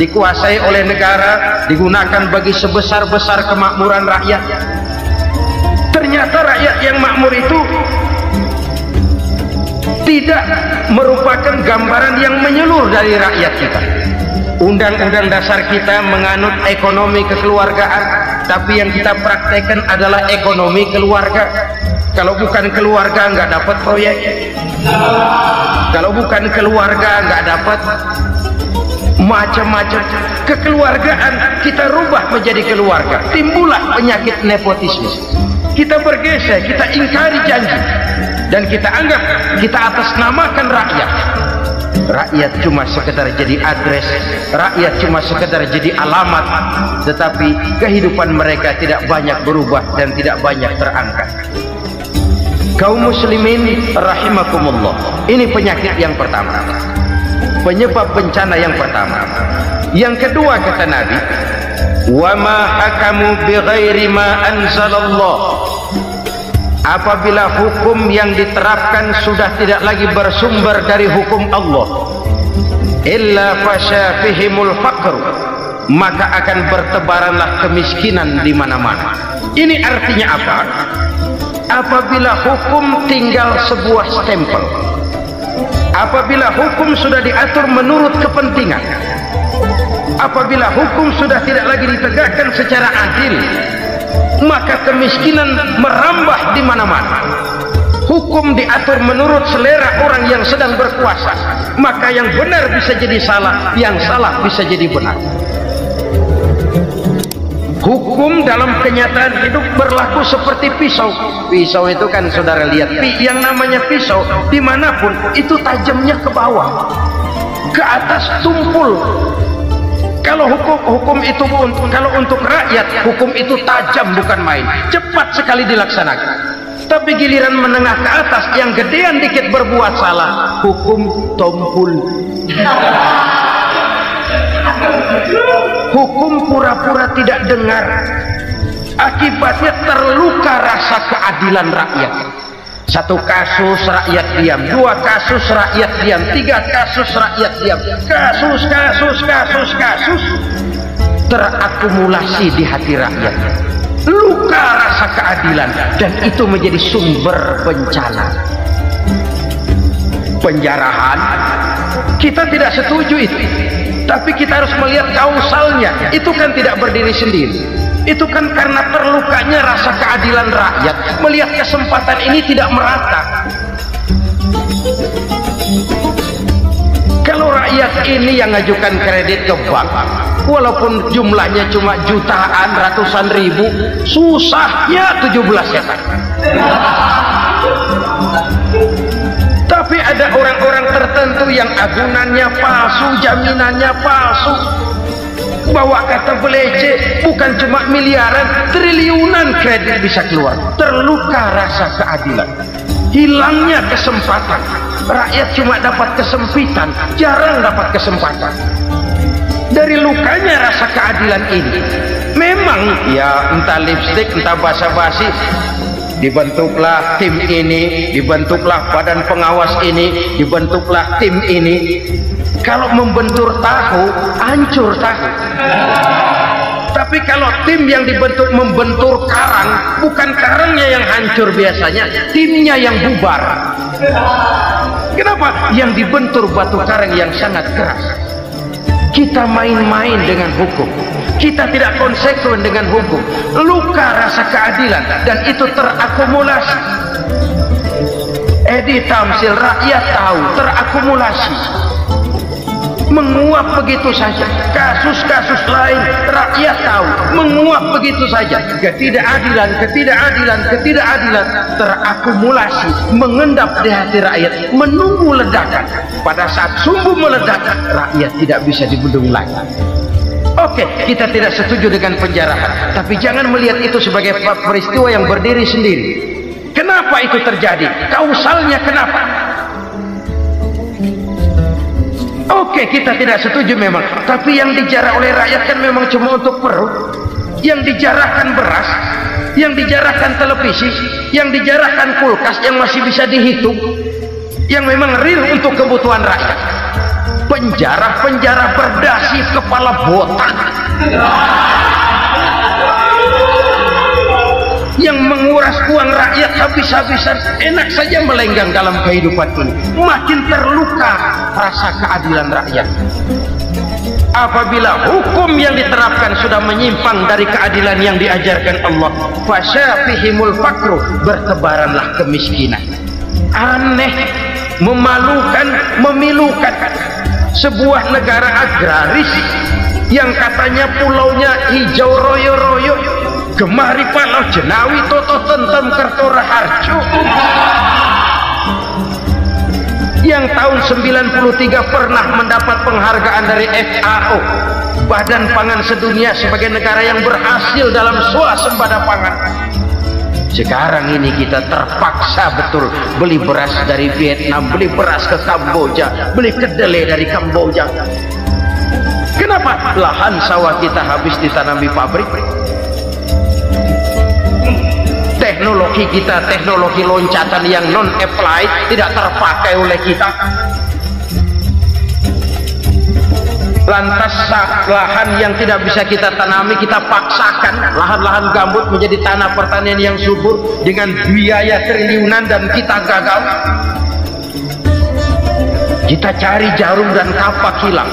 dikuasai oleh negara, digunakan bagi sebesar-besar kemakmuran rakyat. Ternyata rakyat yang makmur itu tidak merupakan gambaran yang menyeluruh dari rakyat kita. Undang-undang dasar kita menganut ekonomi kekeluargaan, tapi yang kita praktekkan adalah ekonomi keluarga. Kalau bukan keluarga nggak dapat proyek, kalau bukan keluarga nggak dapat macam-macam. Kekeluargaan kita rubah menjadi keluarga, timbullah penyakit nepotisme. Kita bergeser, kita ingkari janji, dan kita anggap kita atasnamakan rakyat. Rakyat cuma sekedar jadi adres, rakyat cuma sekedar jadi alamat, tetapi kehidupan mereka tidak banyak berubah dan tidak banyak terangkat. Kaum muslimin rahimakumullah, ini penyakit yang pertama, penyebab bencana yang pertama. Yang kedua kata Nabi, wa ma hakamu bighairi ma anzalallah. Apabila hukum yang diterapkan sudah tidak lagi bersumber dari hukum Allah, illa fasya fihimul faqr, maka akan bertebaranlah kemiskinan di mana-mana. Ini artinya apa? Apabila hukum tinggal sebuah stempel, apabila hukum sudah diatur menurut kepentingan, apabila hukum sudah tidak lagi ditegakkan secara adil, maka kemiskinan merambah di mana-mana. Hukum diatur menurut selera orang yang sedang berkuasa, maka yang benar bisa jadi salah, yang salah bisa jadi benar. Hukum dalam kenyataan hidup berlaku seperti pisau. Pisau itu kan saudara lihat, yang namanya pisau dimanapun itu tajamnya ke bawah, ke atas tumpul. Kalau hukum itu kalau untuk rakyat, hukum itu tajam bukan main, cepat sekali dilaksanakan. Tapi giliran menengah ke atas yang gedean dikit berbuat salah, hukum tumpul. Hukum pura-pura tidak dengar, akibatnya terluka rasa keadilan rakyat. Satu kasus rakyat diam, dua kasus rakyat diam, tiga kasus rakyat diam, kasus terakumulasi di hati rakyat, luka rasa keadilan, dan itu menjadi sumber bencana. Penjarahan kita tidak setuju itu, tapi kita harus melihat kausalnya. Itu kan tidak berdiri sendiri, itu kan karena terlukanya rasa keadilan rakyat melihat kesempatan ini tidak merata. Kalau rakyat ini yang ngajukan kredit ke bank, walaupun jumlahnya cuma jutaan, ratusan ribu, susahnya 17 setan. Tapi ada orang-orang tertentu yang agunannya palsu, jaminannya palsu, bawa kata belece, bukan cuma miliaran, triliunan kredit bisa keluar. Terluka rasa keadilan, hilangnya kesempatan. Rakyat cuma dapat kesempitan, jarang dapat kesempatan. Dari lukanya rasa keadilan ini, Memang ya entah lipstick, entah basa-basi, dibentuklah tim ini, dibentuklah badan pengawas ini, dibentuklah tim ini. Kalau membentur tahu, hancur tahu. Tapi kalau tim yang dibentuk membentur karang, bukan karangnya yang hancur biasanya, timnya yang bubar. Kenapa? Yang dibentur batu karang yang sangat keras. Kita main-main dengan hukum, kita tidak konsekuen dengan hukum, luka rasa keadilan, dan itu terakumulasi. Edi Tamsil, rakyat tahu, terakumulasi, menguap begitu saja. Kasus-kasus lain rakyat tahu, menguap begitu saja. Ketidakadilan terakumulasi, mengendap di hati rakyat, menunggu ledakan. Pada saat sumbu meledak, rakyat tidak bisa dibendung lagi. Oke, kita tidak setuju dengan penjarahan, tapi jangan melihat itu sebagai peristiwa yang berdiri sendiri. Kenapa itu terjadi? Kausalnya kenapa? Oke, kita tidak setuju memang, tapi yang dijarah oleh rakyat kan memang cuma untuk perut. Yang dijarahkan beras, yang dijarahkan televisi, yang dijarahkan kulkas yang masih bisa dihitung, yang memang real untuk kebutuhan rakyat. Penjara-penjara berdasi kepala botak yang menguras uang rakyat habis-habisan, enak saja melenggang dalam kehidupan ini. Makin terluka rasa keadilan rakyat. Apabila hukum yang diterapkan sudah menyimpang dari keadilan yang diajarkan Allah, fasyafihimul fakru, bertebaranlah kemiskinan. Aneh, memalukan, memilukan. Sebuah negara agraris yang katanya pulaunya hijau royo-royo, Gemari Palau Jenawi Toto Tentem Kertora Harjo, yang tahun 93 pernah mendapat penghargaan dari FAO, Badan Pangan Sedunia, sebagai negara yang berhasil dalam swasembada pangan. Sekarang ini kita terpaksa betul beli beras dari Vietnam, beli beras ke Kamboja, beli kedelai dari Kamboja. Kenapa? Lahan sawah kita habis ditanami pabrik. Teknologi kita, teknologi loncatan yang non-applied, tidak terpakai oleh kita. Lantas lahan yang tidak bisa kita tanami, kita paksakan lahan-lahan gambut menjadi tanah pertanian yang subur dengan biaya triliunan, dan kita gagal. Kita cari jarum dan kapak hilang.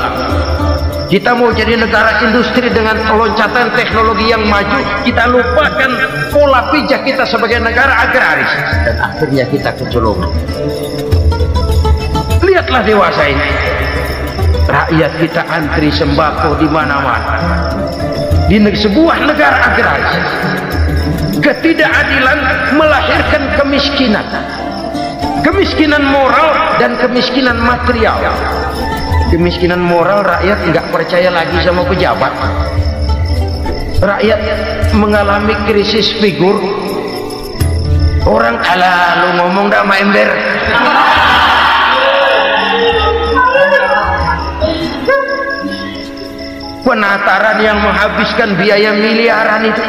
Kita mau jadi negara industri dengan loncatan teknologi yang maju, kita lupakan pola pijak kita sebagai negara agraris, dan akhirnya kita kecolongan. Lihatlah dewasa ini, rakyat kita antri sembako di mana-mana. Di sebuah negara agraris, ketidakadilan melahirkan kemiskinan, kemiskinan moral dan kemiskinan material. Kemiskinan moral, rakyat nggak percaya lagi sama pejabat. Rakyat mengalami krisis figur. Orang ala lu ngomong dah sama ember. Penataran yang menghabiskan biaya miliaran itu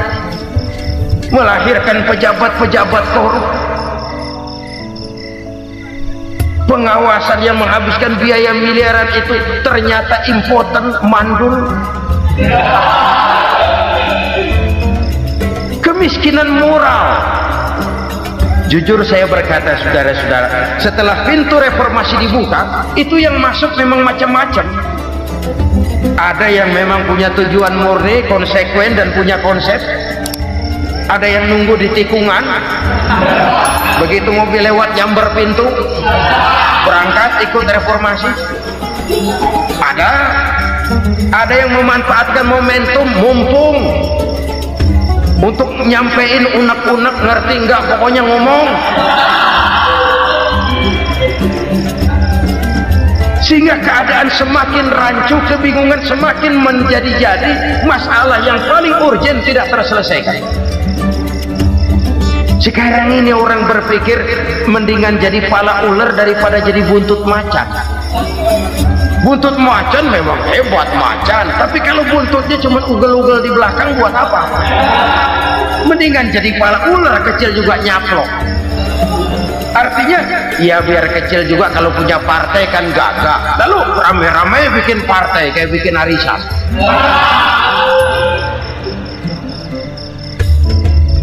melahirkan pejabat-pejabat korup. Pengawasan yang menghabiskan biaya miliaran itu ternyata impoten, mandul. Kemiskinan moral. Jujur saya berkata, saudara-saudara, setelah pintu reformasi dibuka, itu yang masuk memang macam-macam. Ada yang memang punya tujuan murni, konsekuen, dan punya konsep. Ada yang nunggu di tikungan, begitu mobil lewat nyamber pintu, berangkat ikut reformasi. Ada yang memanfaatkan momentum, mumpung, untuk nyampein unek-unek, ngerti enggak, pokoknya ngomong, sehingga keadaan semakin rancu, kebingungan semakin menjadi-jadi, masalah yang paling urgen tidak terselesaikan. Sekarang ini orang berpikir mendingan jadi pala ular daripada jadi buntut macan. Buntut macan memang hebat macan, tapi kalau buntutnya cuma ugel-ugel di belakang buat apa? Mendingan jadi kepala ular kecil juga nyaplok. Artinya ya biar kecil juga kalau punya partai kan gagah. Lalu rame-rame bikin partai kayak bikin arisan.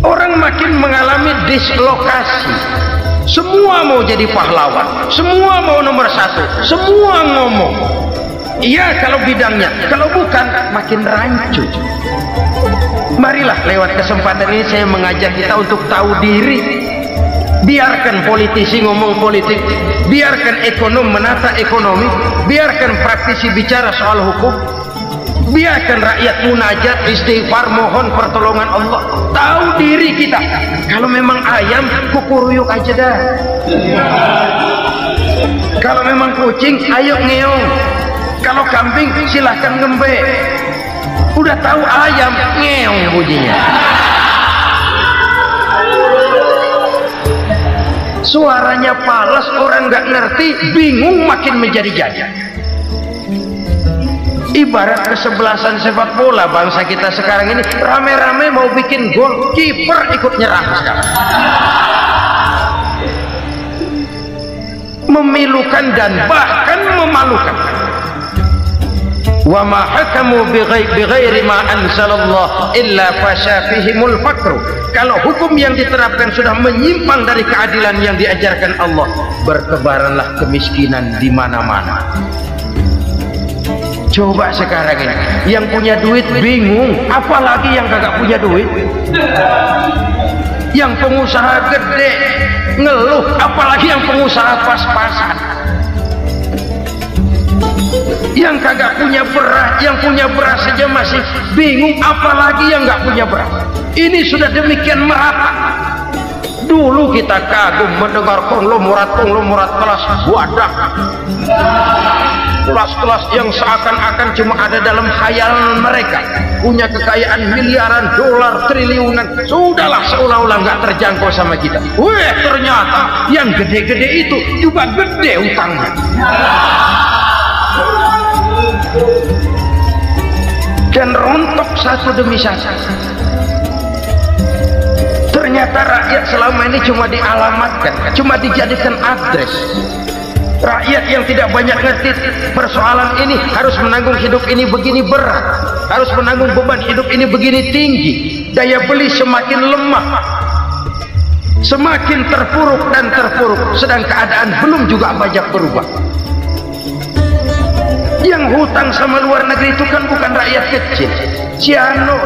Orang makin mengalami dislokasi. Semua mau jadi pahlawan, semua mau nomor satu, semua ngomong. Iya kalau bidangnya, kalau bukan makin rancu. Marilah lewat kesempatan ini saya mengajak kita untuk tahu diri. Biarkan politisi ngomong politik, biarkan ekonom menata ekonomi, biarkan praktisi bicara soal hukum, biarkan rakyat munajat, istighfar, mohon pertolongan Allah. Tahu diri kita. Kalau memang ayam, kukuruyuk aja dah. Kalau memang kucing, ayo ngeong. Kalau kambing, silahkan ngembe. Udah tahu ayam, ngeong bunyinya. Suaranya palas, orang nggak ngerti, bingung, makin menjadi-jadi. Ibarat kesebelasan sepak bola bangsa kita sekarang ini, rame-rame mau bikin gol, kiper ikut nyerang sekarang. Memilukan dan bahkan memalukan. Wa ma hakamu bighairi ma anzalallah illa fasyafihimul fakru. Kalau hukum yang diterapkan sudah menyimpang dari keadilan yang diajarkan Allah, bertebaranlah kemiskinan di mana-mana. Coba sekarang ini, yang punya duit bingung, apalagi yang kagak punya duit. Yang pengusaha gede ngeluh, apalagi yang pengusaha pas-pasan. Yang kagak punya beras, yang punya beras saja masih bingung, apalagi yang nggak punya beras. Ini sudah demikian merata. Dulu kita kagum mendengar konglomerat kelas wadah, kelas-kelas yang seakan-akan cuma ada dalam khayalan mereka, punya kekayaan miliaran dolar, triliunan. Sudahlah, seolah-olah nggak terjangkau sama kita. Weh, ternyata yang gede-gede itu juga gede utangnya. Dan rontok satu demi satu. Ternyata rakyat selama ini cuma dialamatkan, cuma dijadikan adres. Rakyat yang tidak banyak ngerti persoalan ini harus menanggung hidup ini begini berat, harus menanggung beban hidup ini begini tinggi. Daya beli semakin lemah, semakin terpuruk dan terpuruk, sedang keadaan belum juga banyak berubah. Yang hutang sama luar negeri itu kan bukan rakyat kecil, Ciano.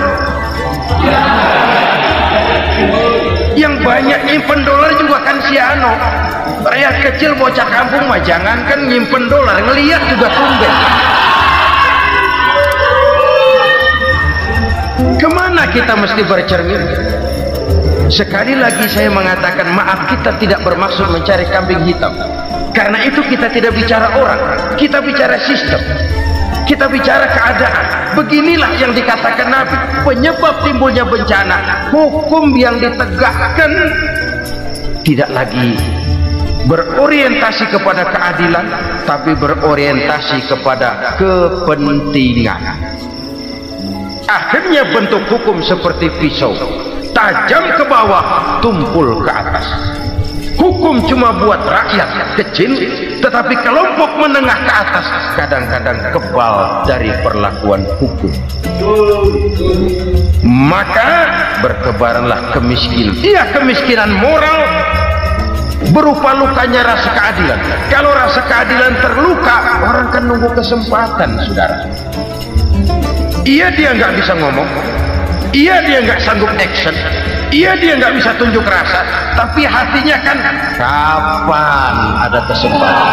Yang banyak nyimpen dolar juga kan Ciano. Rakyat kecil bocah kampung mah jangankan nyimpen dolar, ngelihat juga tumben. Kemana kita mesti bercermin? Sekali lagi saya mengatakan maaf, kita tidak bermaksud mencari kambing hitam. Karena itu kita tidak bicara orang, kita bicara sistem, kita bicara keadaan. Beginilah yang dikatakan Nabi, penyebab timbulnya bencana, hukum yang ditegakkan tidak lagi berorientasi kepada keadilan, tapi berorientasi kepada kepentingan. Akhirnya bentuk hukum seperti pisau, tajam ke bawah, tumpul ke atas. Hukum cuma buat rakyat kecil, tetapi kelompok menengah ke atas kadang-kadang kebal dari perlakuan hukum. Maka bertebaranlah kemiskinan. Iya, kemiskinan moral berupa lukanya rasa keadilan. Kalau rasa keadilan terluka, orang kan nunggu kesempatan, saudara. Iya, dia nggak bisa ngomong. Iya, dia nggak sanggup action. Iya, dia nggak bisa tunjuk rasa, tapi hatinya kan kapan ada kesempatan,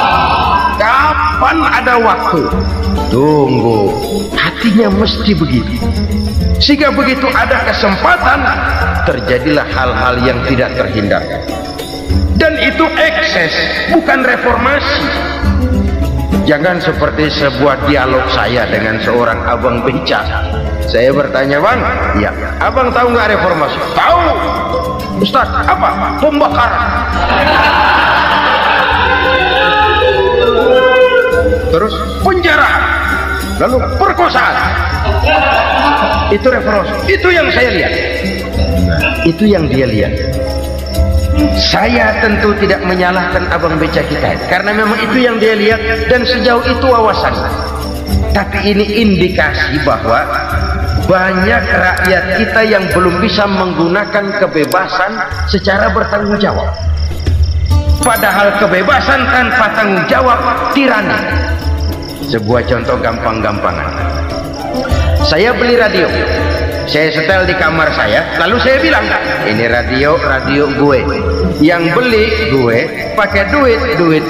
kapan ada waktu, tunggu. Hatinya mesti begitu. Sehingga begitu ada kesempatan, terjadilah hal-hal yang tidak terhindarkan. Dan itu ekses, bukan reformasi. Jangan seperti sebuah dialog saya dengan seorang abang beca. Saya bertanya, bang, ya, abang tahu nggak reformasi? Tahu, Ustaz. Apa? Pembakaran. Terus penjara lalu perkosaan. Itu referensi, itu yang saya lihat. Itu yang dia lihat. Saya tentu tidak menyalahkan abang beca kita, karena memang itu yang dia lihat dan sejauh itu wawasannya. Tapi ini indikasi bahwa banyak rakyat kita yang belum bisa menggunakan kebebasan secara bertanggung jawab. Padahal kebebasan tanpa tanggung jawab tirani. Sebuah contoh gampang-gampangan. Saya beli radio, saya setel di kamar saya, lalu saya bilang, ini radio gue, yang beli gue, pakai duit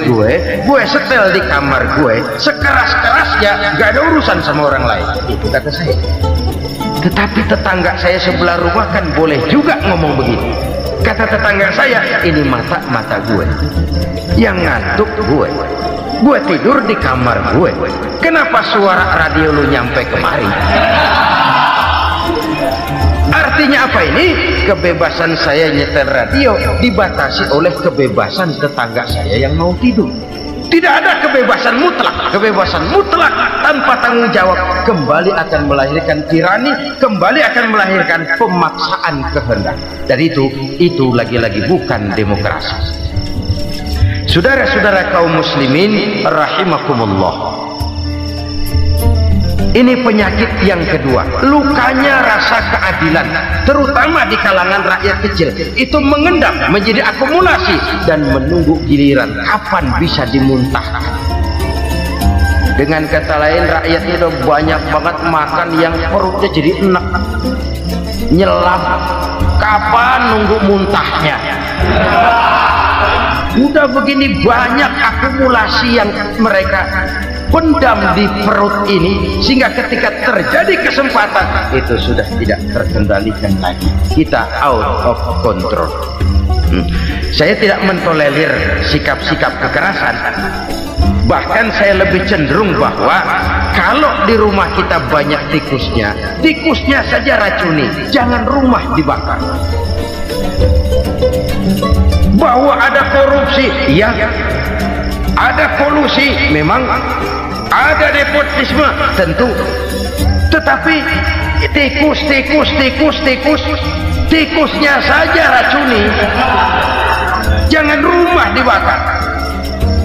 gue setel di kamar gue, sekeras-kerasnya, gak ada urusan sama orang lain. Itu kata saya. Tetapi tetangga saya sebelah rumah kan boleh juga ngomong begitu. Kata tetangga saya, ini mata gue, yang ngantuk gue tidur di kamar gue, kenapa suara radio lu nyampe kemari? Artinya apa ini? Kebebasan saya nyetel radio dibatasi oleh kebebasan tetangga saya yang mau tidur. Tidak ada kebebasan mutlak. Kebebasan mutlak tanpa tanggung jawab kembali akan melahirkan tirani, kembali akan melahirkan pemaksaan kehendak. Dan itu lagi-lagi bukan demokrasi. Saudara-saudara kaum muslimin rahimakumullah, ini penyakit yang kedua, lukanya rasa keadilan, terutama di kalangan rakyat kecil. Itu mengendap menjadi akumulasi dan menunggu giliran kapan bisa dimuntahkan. Dengan kata lain, rakyat itu banyak banget makan yang perutnya jadi enak, nyelam, kapan nunggu muntahnya. Udah begini banyak akumulasi yang mereka pendam di perut ini, sehingga ketika terjadi kesempatan itu sudah tidak terkendalikan lagi. Kita out of control. Saya tidak mentolerir sikap-sikap kekerasan. Bahkan saya lebih cenderung bahwa kalau di rumah kita banyak tikusnya saja racuni, jangan rumah dibakar. Bahwa ada korupsi, ya, ada kolusi, memang ada nepotisme, tentu. Tetapi tikusnya saja racuni, jangan rumah dibakar.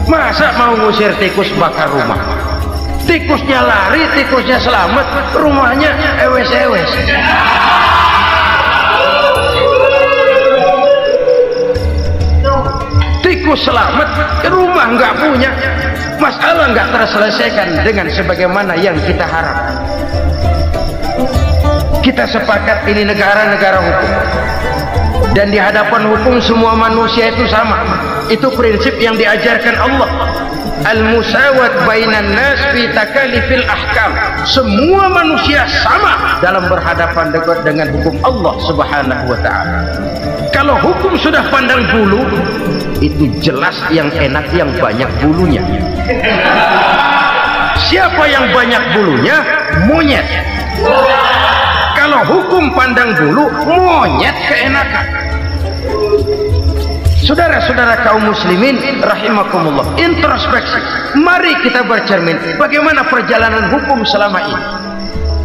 Masa mau ngusir tikus bakar rumah? Tikusnya lari, tikusnya selamat, rumahnya ewes-ewes. Tikus selamat, rumah nggak punya, masalah nggak terselesaikan dengan sebagaimana yang kita harap. Kita sepakat ini negara hukum, dan di hadapan hukum semua manusia itu sama. Itu prinsip yang diajarkan Allah. Al-musawat bainan nas fi takalifil ahkam. Semua manusia sama dalam berhadapan dengan hukum Allah Subhanahu wa ta'ala. Kalau hukum sudah pandang bulu, itu jelas yang enak yang banyak bulunya. Siapa yang banyak bulunya? Monyet. Kalau hukum pandang bulu, monyet keenakan. Saudara-saudara kaum muslimin rahimakumullah, introspeksi. Mari kita bercermin bagaimana perjalanan hukum selama ini.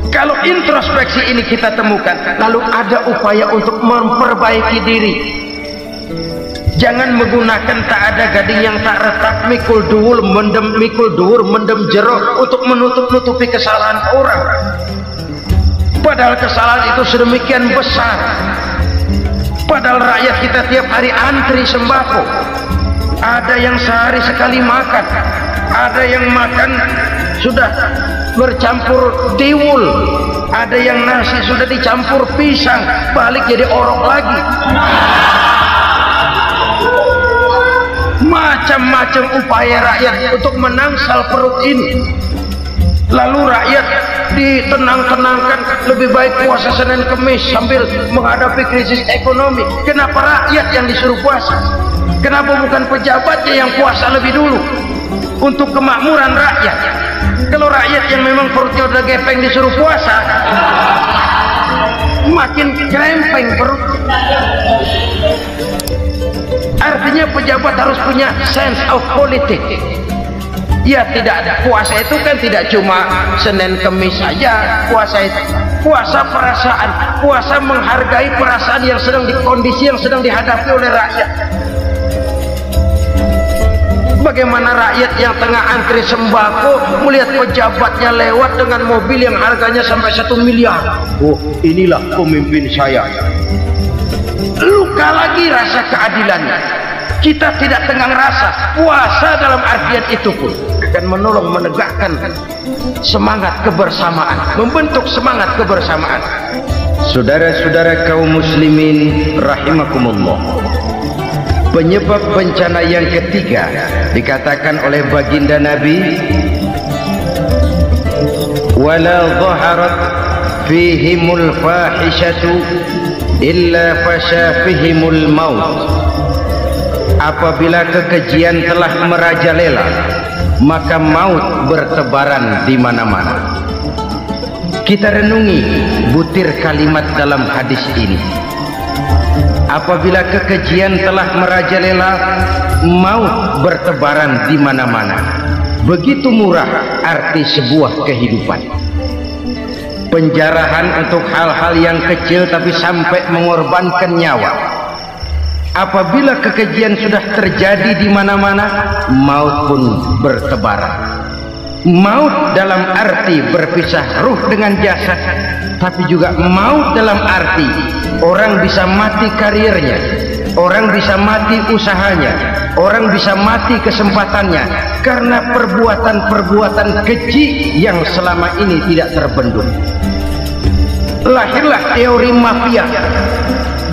Kalau introspeksi ini kita temukan, lalu ada upaya untuk memperbaiki diri. Jangan menggunakan tak ada gading yang tak retak, mikul duwur mendem jero untuk menutup-nutupi kesalahan orang. Padahal kesalahan itu sedemikian besar. Padahal rakyat kita tiap hari antri sembako. Ada yang sehari sekali makan, ada yang makan sudah bercampur tiwul, ada yang nasi sudah dicampur pisang, balik jadi orok lagi. Macam-macam upaya rakyat untuk menangsal perut ini. Lalu rakyat ditenang-tenangkan, lebih baik puasa Senin Kemis sambil menghadapi krisis ekonomi. Kenapa rakyat yang disuruh puasa? Kenapa bukan pejabatnya yang puasa lebih dulu untuk kemakmuran rakyat? Kalau rakyat yang memang perutnya udah gepeng disuruh puasa, makin krempeng perut. Artinya pejabat harus punya sense of politics. Ya tidak ada. Puasa itu kan tidak cuma Senin Kemis saja. Puasa itu puasa perasaan, puasa menghargai perasaan yang sedang kondisi yang sedang dihadapi oleh rakyat. Bagaimana rakyat yang tengah antri sembako melihat pejabatnya lewat dengan mobil yang harganya sampai 1 miliar. Oh, inilah pemimpin saya. Luka lagi rasa keadilannya. Kita tidak tengah rasa. Puasa dalam artian itu pun akan menolong menegakkan semangat kebersamaan, membentuk semangat kebersamaan. Saudara-saudara kaum muslimin rahimakumullah, penyebab bencana yang ketiga dikatakan oleh baginda Nabi, wala dhaharat fihimul fahishatu illa fasha fihimul maut. Apabila kekejian telah merajalela, maka maut bertebaran di mana-mana. Kita renungi butir kalimat dalam hadis ini. Apabila kekejian telah merajalela, maut bertebaran di mana-mana. Begitu murah arti sebuah kehidupan. Penjarahan untuk hal-hal yang kecil tapi sampai mengorbankan nyawa. Apabila kekejian sudah terjadi di mana-mana, maut pun bertebaran. Maut dalam arti berpisah ruh dengan jasad, tapi juga maut dalam arti orang bisa mati karirnya, orang bisa mati usahanya, orang bisa mati kesempatannya karena perbuatan-perbuatan keji yang selama ini tidak terbendung. Lahirlah teori mafia.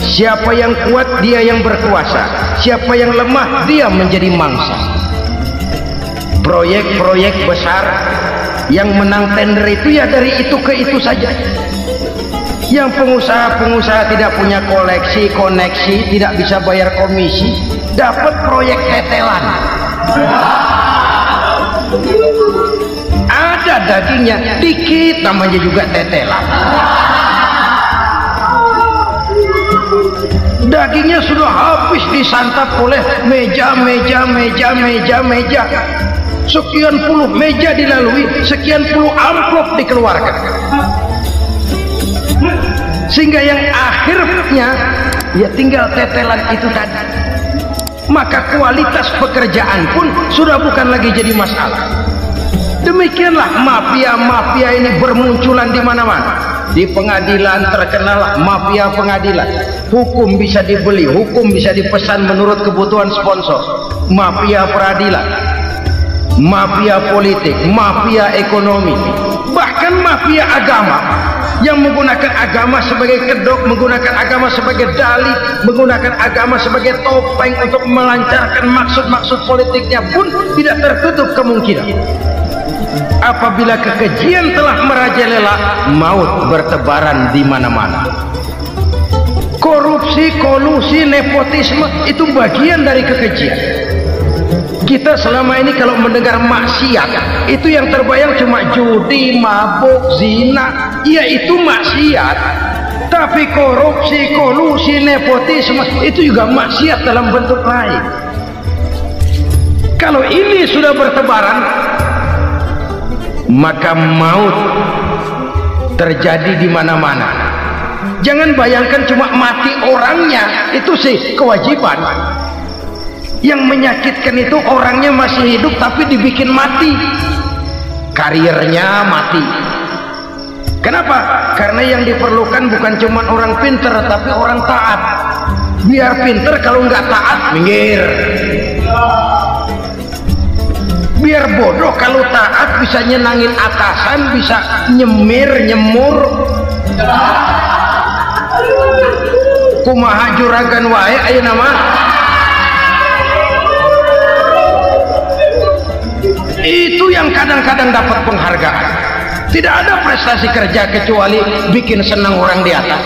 Siapa yang kuat dia yang berkuasa, siapa yang lemah dia menjadi mangsa. Proyek-proyek besar yang menang tender itu ya dari itu ke itu saja. Yang pengusaha-pengusaha tidak punya koneksi, tidak bisa bayar komisi, dapat proyek tetelan. Ada dagingnya dikit, namanya juga tetelan. Dagingnya sudah habis disantap oleh meja. Sekian puluh meja dilalui, sekian puluh amplop dikeluarkan, sehingga yang akhirnya ya tinggal tetelan itu tadi. Maka kualitas pekerjaan pun sudah bukan lagi jadi masalah. Demikianlah mafia-mafia ini bermunculan di mana-mana. Di pengadilan terkenal mafia pengadilan. Hukum bisa dibeli, hukum bisa dipesan menurut kebutuhan sponsor. Mafia peradilan, mafia politik, mafia ekonomi, bahkan mafia agama yang menggunakan agama sebagai kedok, menggunakan agama sebagai dalih, menggunakan agama sebagai topeng untuk melancarkan maksud-maksud politiknya pun tidak tertutup kemungkinan. Apabila kekejian telah merajalela, maut bertebaran di mana-mana. Korupsi, kolusi, nepotisme itu bagian dari kekejian. Kita selama ini kalau mendengar maksiat, itu yang terbayang cuma judi, mabuk, zina. Ya itu maksiat. Tapi korupsi, kolusi, nepotisme itu juga maksiat dalam bentuk lain. Kalau ini sudah bertebaran, maka maut terjadi di mana-mana. Jangan bayangkan cuma mati orangnya, itu sih kewajiban. Yang menyakitkan itu orangnya masih hidup tapi dibikin mati, karirnya mati. Kenapa? Karena yang diperlukan bukan cuma orang pinter tapi orang taat. Biar pinter, kalau nggak taat minggir. Biar bodoh, kalau taat bisa nyenangin atasan, bisa nyemur. Kumaha juragan wae ayeuna mah. Itu yang kadang-kadang dapat penghargaan. Tidak ada prestasi kerja kecuali bikin senang orang di atas.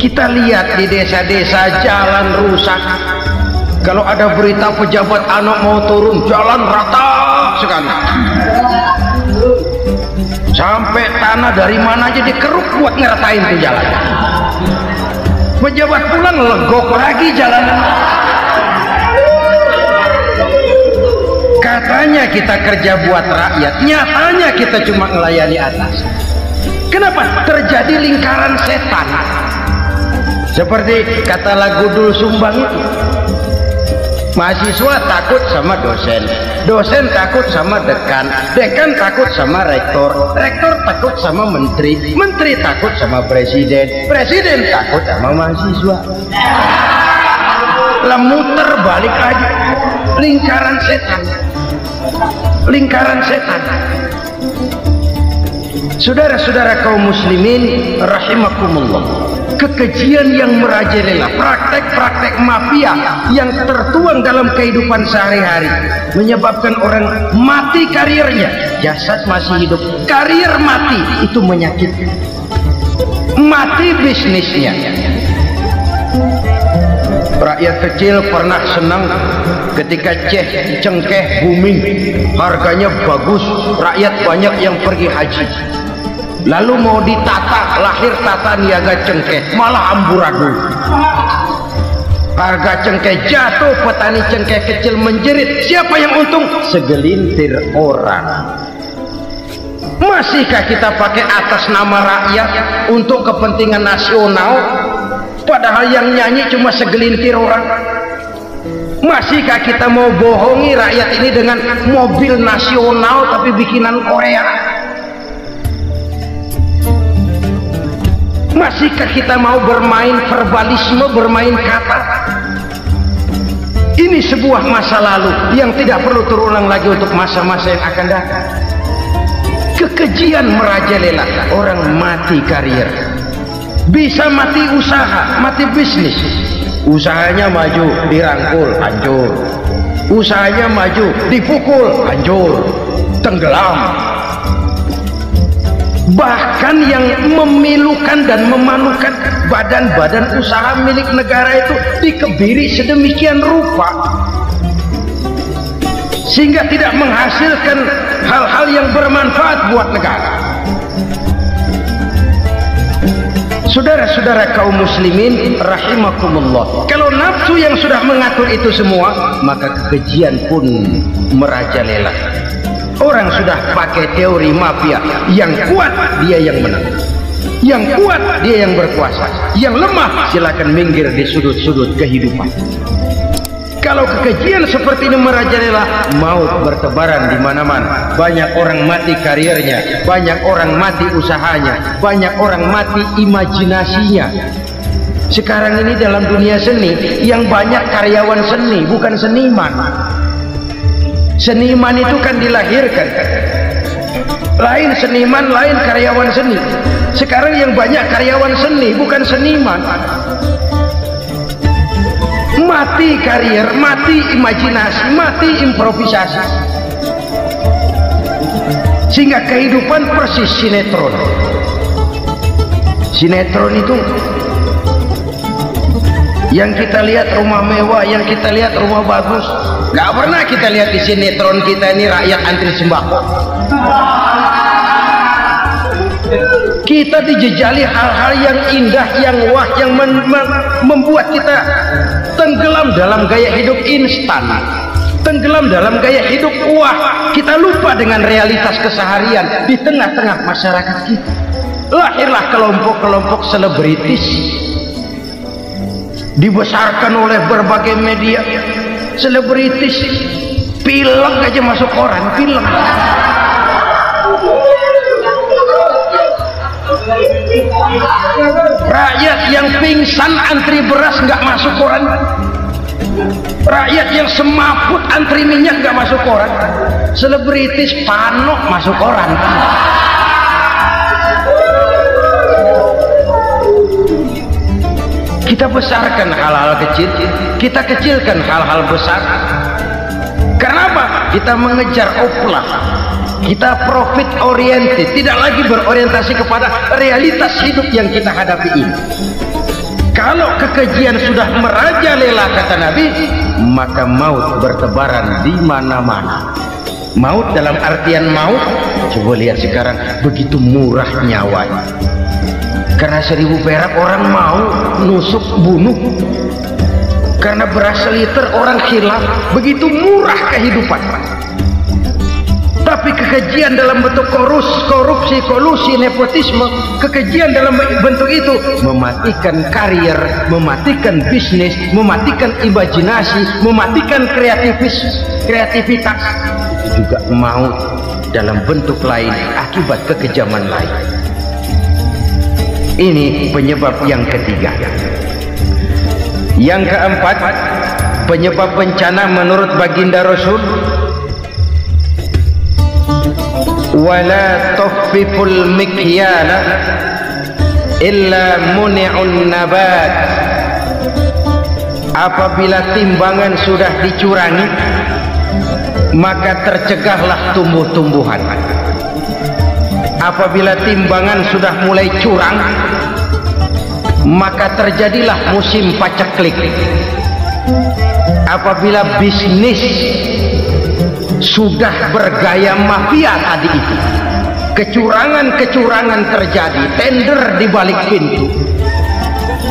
Kita lihat di desa-desa jalan rusak. Kalau ada berita pejabat anak mau turun, jalan rata sekali. Sampai tanah dari mana aja dikeruk buat ngeratain tuh jalan. Pejabat pulang legok lagi jalanan. Katanya kita kerja buat rakyat, nyatanya kita cuma melayani atas. Kenapa? Terjadi lingkaran setan. Seperti kata lagu Dul Sumbang itu, mahasiswa takut sama dosen, dosen takut sama dekan, dekan takut sama rektor, rektor takut sama menteri, menteri takut sama presiden, presiden takut sama mahasiswa. Lah muter balik lagi, lingkaran setan, lingkaran setan. Saudara-saudara kaum muslimin rahimakumullah, kekejian yang merajalela, praktek-praktek mafia yang tertuang dalam kehidupan sehari-hari menyebabkan orang mati karirnya, jasad masih hidup, karir mati, itu menyakitkan. Mati bisnisnya. Rakyat kecil pernah senang ketika cengkeh booming, harganya bagus, rakyat banyak yang pergi haji. Lalu mau ditata, lahir tata niaga cengkeh, malah amburadul. Harga cengkeh jatuh, petani cengkeh kecil menjerit. Siapa yang untung? Segelintir orang. Masihkah kita pakai atas nama rakyat untuk kepentingan nasional, padahal yang nyanyi cuma segelintir orang? Masihkah kita mau bohongi rakyat ini dengan mobil nasional tapi bikinan Korea? Masihkah kita mau bermain verbalisme, bermain kata? Ini sebuah masa lalu yang tidak perlu terulang lagi untuk masa-masa yang akan datang. Kekejian merajalela, orang mati karir, bisa mati usaha, mati bisnis. Usahanya maju, dirangkul, hancur. Usahanya maju, dipukul, hancur, tenggelam. Bahkan yang memilukan dan memalukan badan-badan usaha milik negara itu dikebiri sedemikian rupa sehingga tidak menghasilkan hal-hal yang bermanfaat buat negara. Saudara-saudara kaum muslimin rahimakumullah, kalau nafsu yang sudah mengatur itu semua, maka kekejian pun merajalela. Orang sudah pakai teori mafia, yang kuat dia yang menang, yang kuat dia yang berkuasa, yang lemah silakan minggir di sudut-sudut kehidupan. Kalau kekejian seperti ini merajalela, maut bertebaran di mana-mana. Banyak orang mati karirnya, banyak orang mati usahanya, banyak orang mati imajinasinya. Sekarang ini dalam dunia seni yang banyak karyawan seni, bukan seniman. Seniman itu kan dilahirkan, lain seniman, lain karyawan seni. Sekarang yang banyak karyawan seni, bukan seniman. Mati karir, mati imajinasi, mati improvisasi, sehingga kehidupan persis sinetron. Sinetron itu yang kita lihat rumah mewah, yang kita lihat rumah bagus. Gak pernah kita lihat di sinetron kita ini rakyat antri sembako. Kita dijejali hal-hal yang indah, yang wah, yang membuat kita tenggelam dalam gaya hidup instan, tenggelam dalam gaya hidup wah. Kita lupa dengan realitas keseharian di tengah-tengah masyarakat kita. Lahirlah kelompok-kelompok selebritis, dibesarkan oleh berbagai media. Selebritis pilek aja masuk koran, pilek. Rakyat yang pingsan antri beras nggak masuk koran. Rakyat yang semaput antri minyak nggak masuk koran. Selebritis panok masuk koran. Kita besarkan hal-hal kecil, kita kecilkan hal-hal besar. Kenapa? Kita mengejar oplah, kita profit oriented, tidak lagi berorientasi kepada realitas hidup yang kita hadapi ini. Kalau kekejian sudah merajalela, kata Nabi, maka maut bertebaran di mana-mana. Maut dalam artian maut, coba lihat sekarang begitu murah nyawanya. Karena 1000 perak orang mau nusuk bunuh, karena beras seliter orang khilaf. Begitu murah kehidupan. Tapi kekejian dalam bentuk korupsi, kolusi, nepotisme, kekejian dalam bentuk itu mematikan karier, mematikan bisnis, mematikan imajinasi, mematikan kreativitas. Itu juga maut dalam bentuk lain akibat kekejaman lain. Ini penyebab yang ketiga. Yang keempat, penyebab bencana menurut baginda Rasul, wala tukhfiful mikyala illa muni'un nabat. Apabila timbangan sudah dicurangi, maka tercegahlah tumbuh-tumbuhan. Apabila timbangan sudah mulai curang, maka terjadilah musim paceklik. Apabila bisnis sudah bergaya mafia tadi itu, kecurangan-kecurangan terjadi, tender di balik pintu,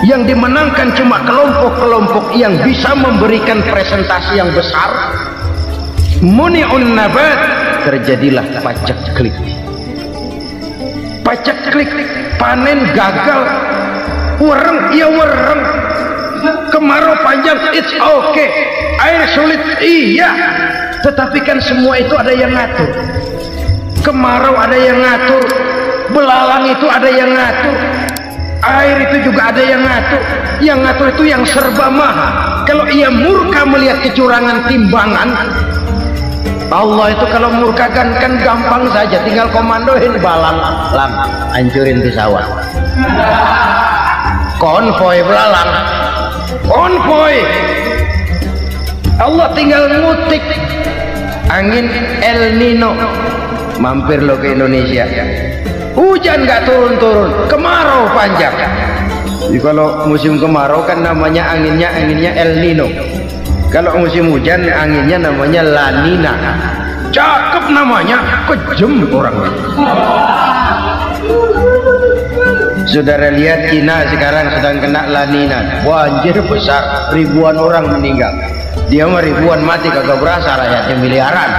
yang dimenangkan cuma kelompok-kelompok yang bisa memberikan presentasi yang besar, muni'un nabat, terjadilah paceklik. Paceklik, panen gagal, wereng, ya wereng, kemarau panjang, it's okay, air sulit, iya. Tetapi kan semua itu ada yang ngatur. Kemarau ada yang ngatur, belalang itu ada yang ngatur, air itu juga ada yang ngatur. Yang ngatur itu yang serba maha. Kalau ia murka melihat kecurangan timbangan, Allah itu kalau murka kan gampang saja, tinggal komandoin belalang, lang, hancurin pesawat. Konvoy belalang, konvoy. Allah tinggal ngutik. Angin El Nino mampir lo ke Indonesia, hujan nggak turun-turun, kemarau panjang. Jadi kalau musim kemarau kan namanya anginnya El Nino. Kalau musim hujan anginnya namanya La Nina. Cakep namanya, kejem orangnya. Saudara lihat Cina sekarang sedang kena La Nina, banjir besar, ribuan orang meninggal. Dia mah ribuan mati kagak berasa, rakyatnya miliaran.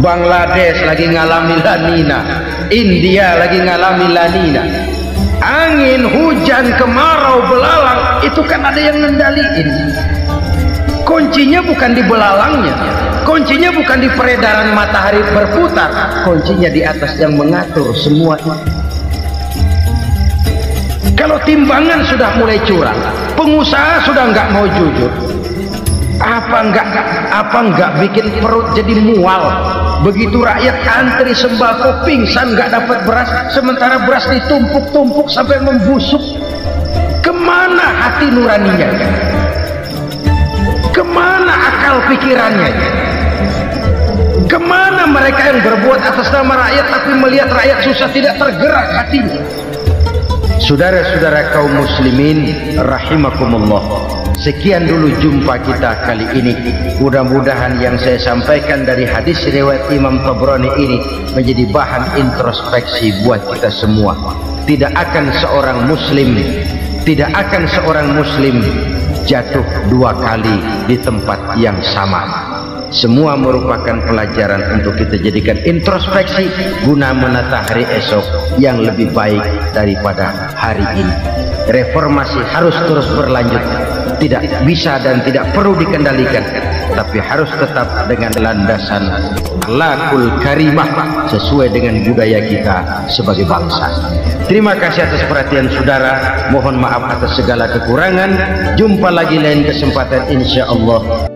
Bangladesh lagi ngalami La Nina, India lagi ngalami La Nina. Angin, hujan, kemarau, belalang itu kan ada yang ngendaliin. Kuncinya bukan di belalangnya, kuncinya bukan di peredaran matahari berputar, kuncinya di atas yang mengatur semua itu. Kalau timbangan sudah mulai curang, pengusaha sudah nggak mau jujur, apa enggak bikin perut jadi mual. Begitu rakyat antri sembako pingsan nggak dapat beras, sementara beras ditumpuk-tumpuk sampai membusuk. Kemana hati nuraninya? Kemana akal pikirannya? Kemana mereka yang berbuat atas nama rakyat tapi melihat rakyat susah tidak tergerak hatinya? Saudara-saudara kaum muslimin rahimakumullah, sekian dulu jumpa kita kali ini. Mudah-mudahan yang saya sampaikan dari hadis riwayat Imam Tabrani ini menjadi bahan introspeksi buat kita semua. Tidak akan seorang muslim jatuh dua kali di tempat yang sama. Semua merupakan pelajaran untuk kita jadikan introspeksi guna menata hari esok yang lebih baik daripada hari ini. Reformasi harus terus berlanjut, tidak bisa dan tidak perlu dikendalikan, tapi harus tetap dengan landasan akhlakul karimah sesuai dengan budaya kita sebagai bangsa. Terima kasih atas perhatian saudara, mohon maaf atas segala kekurangan. Jumpa lagi lain kesempatan insyaallah.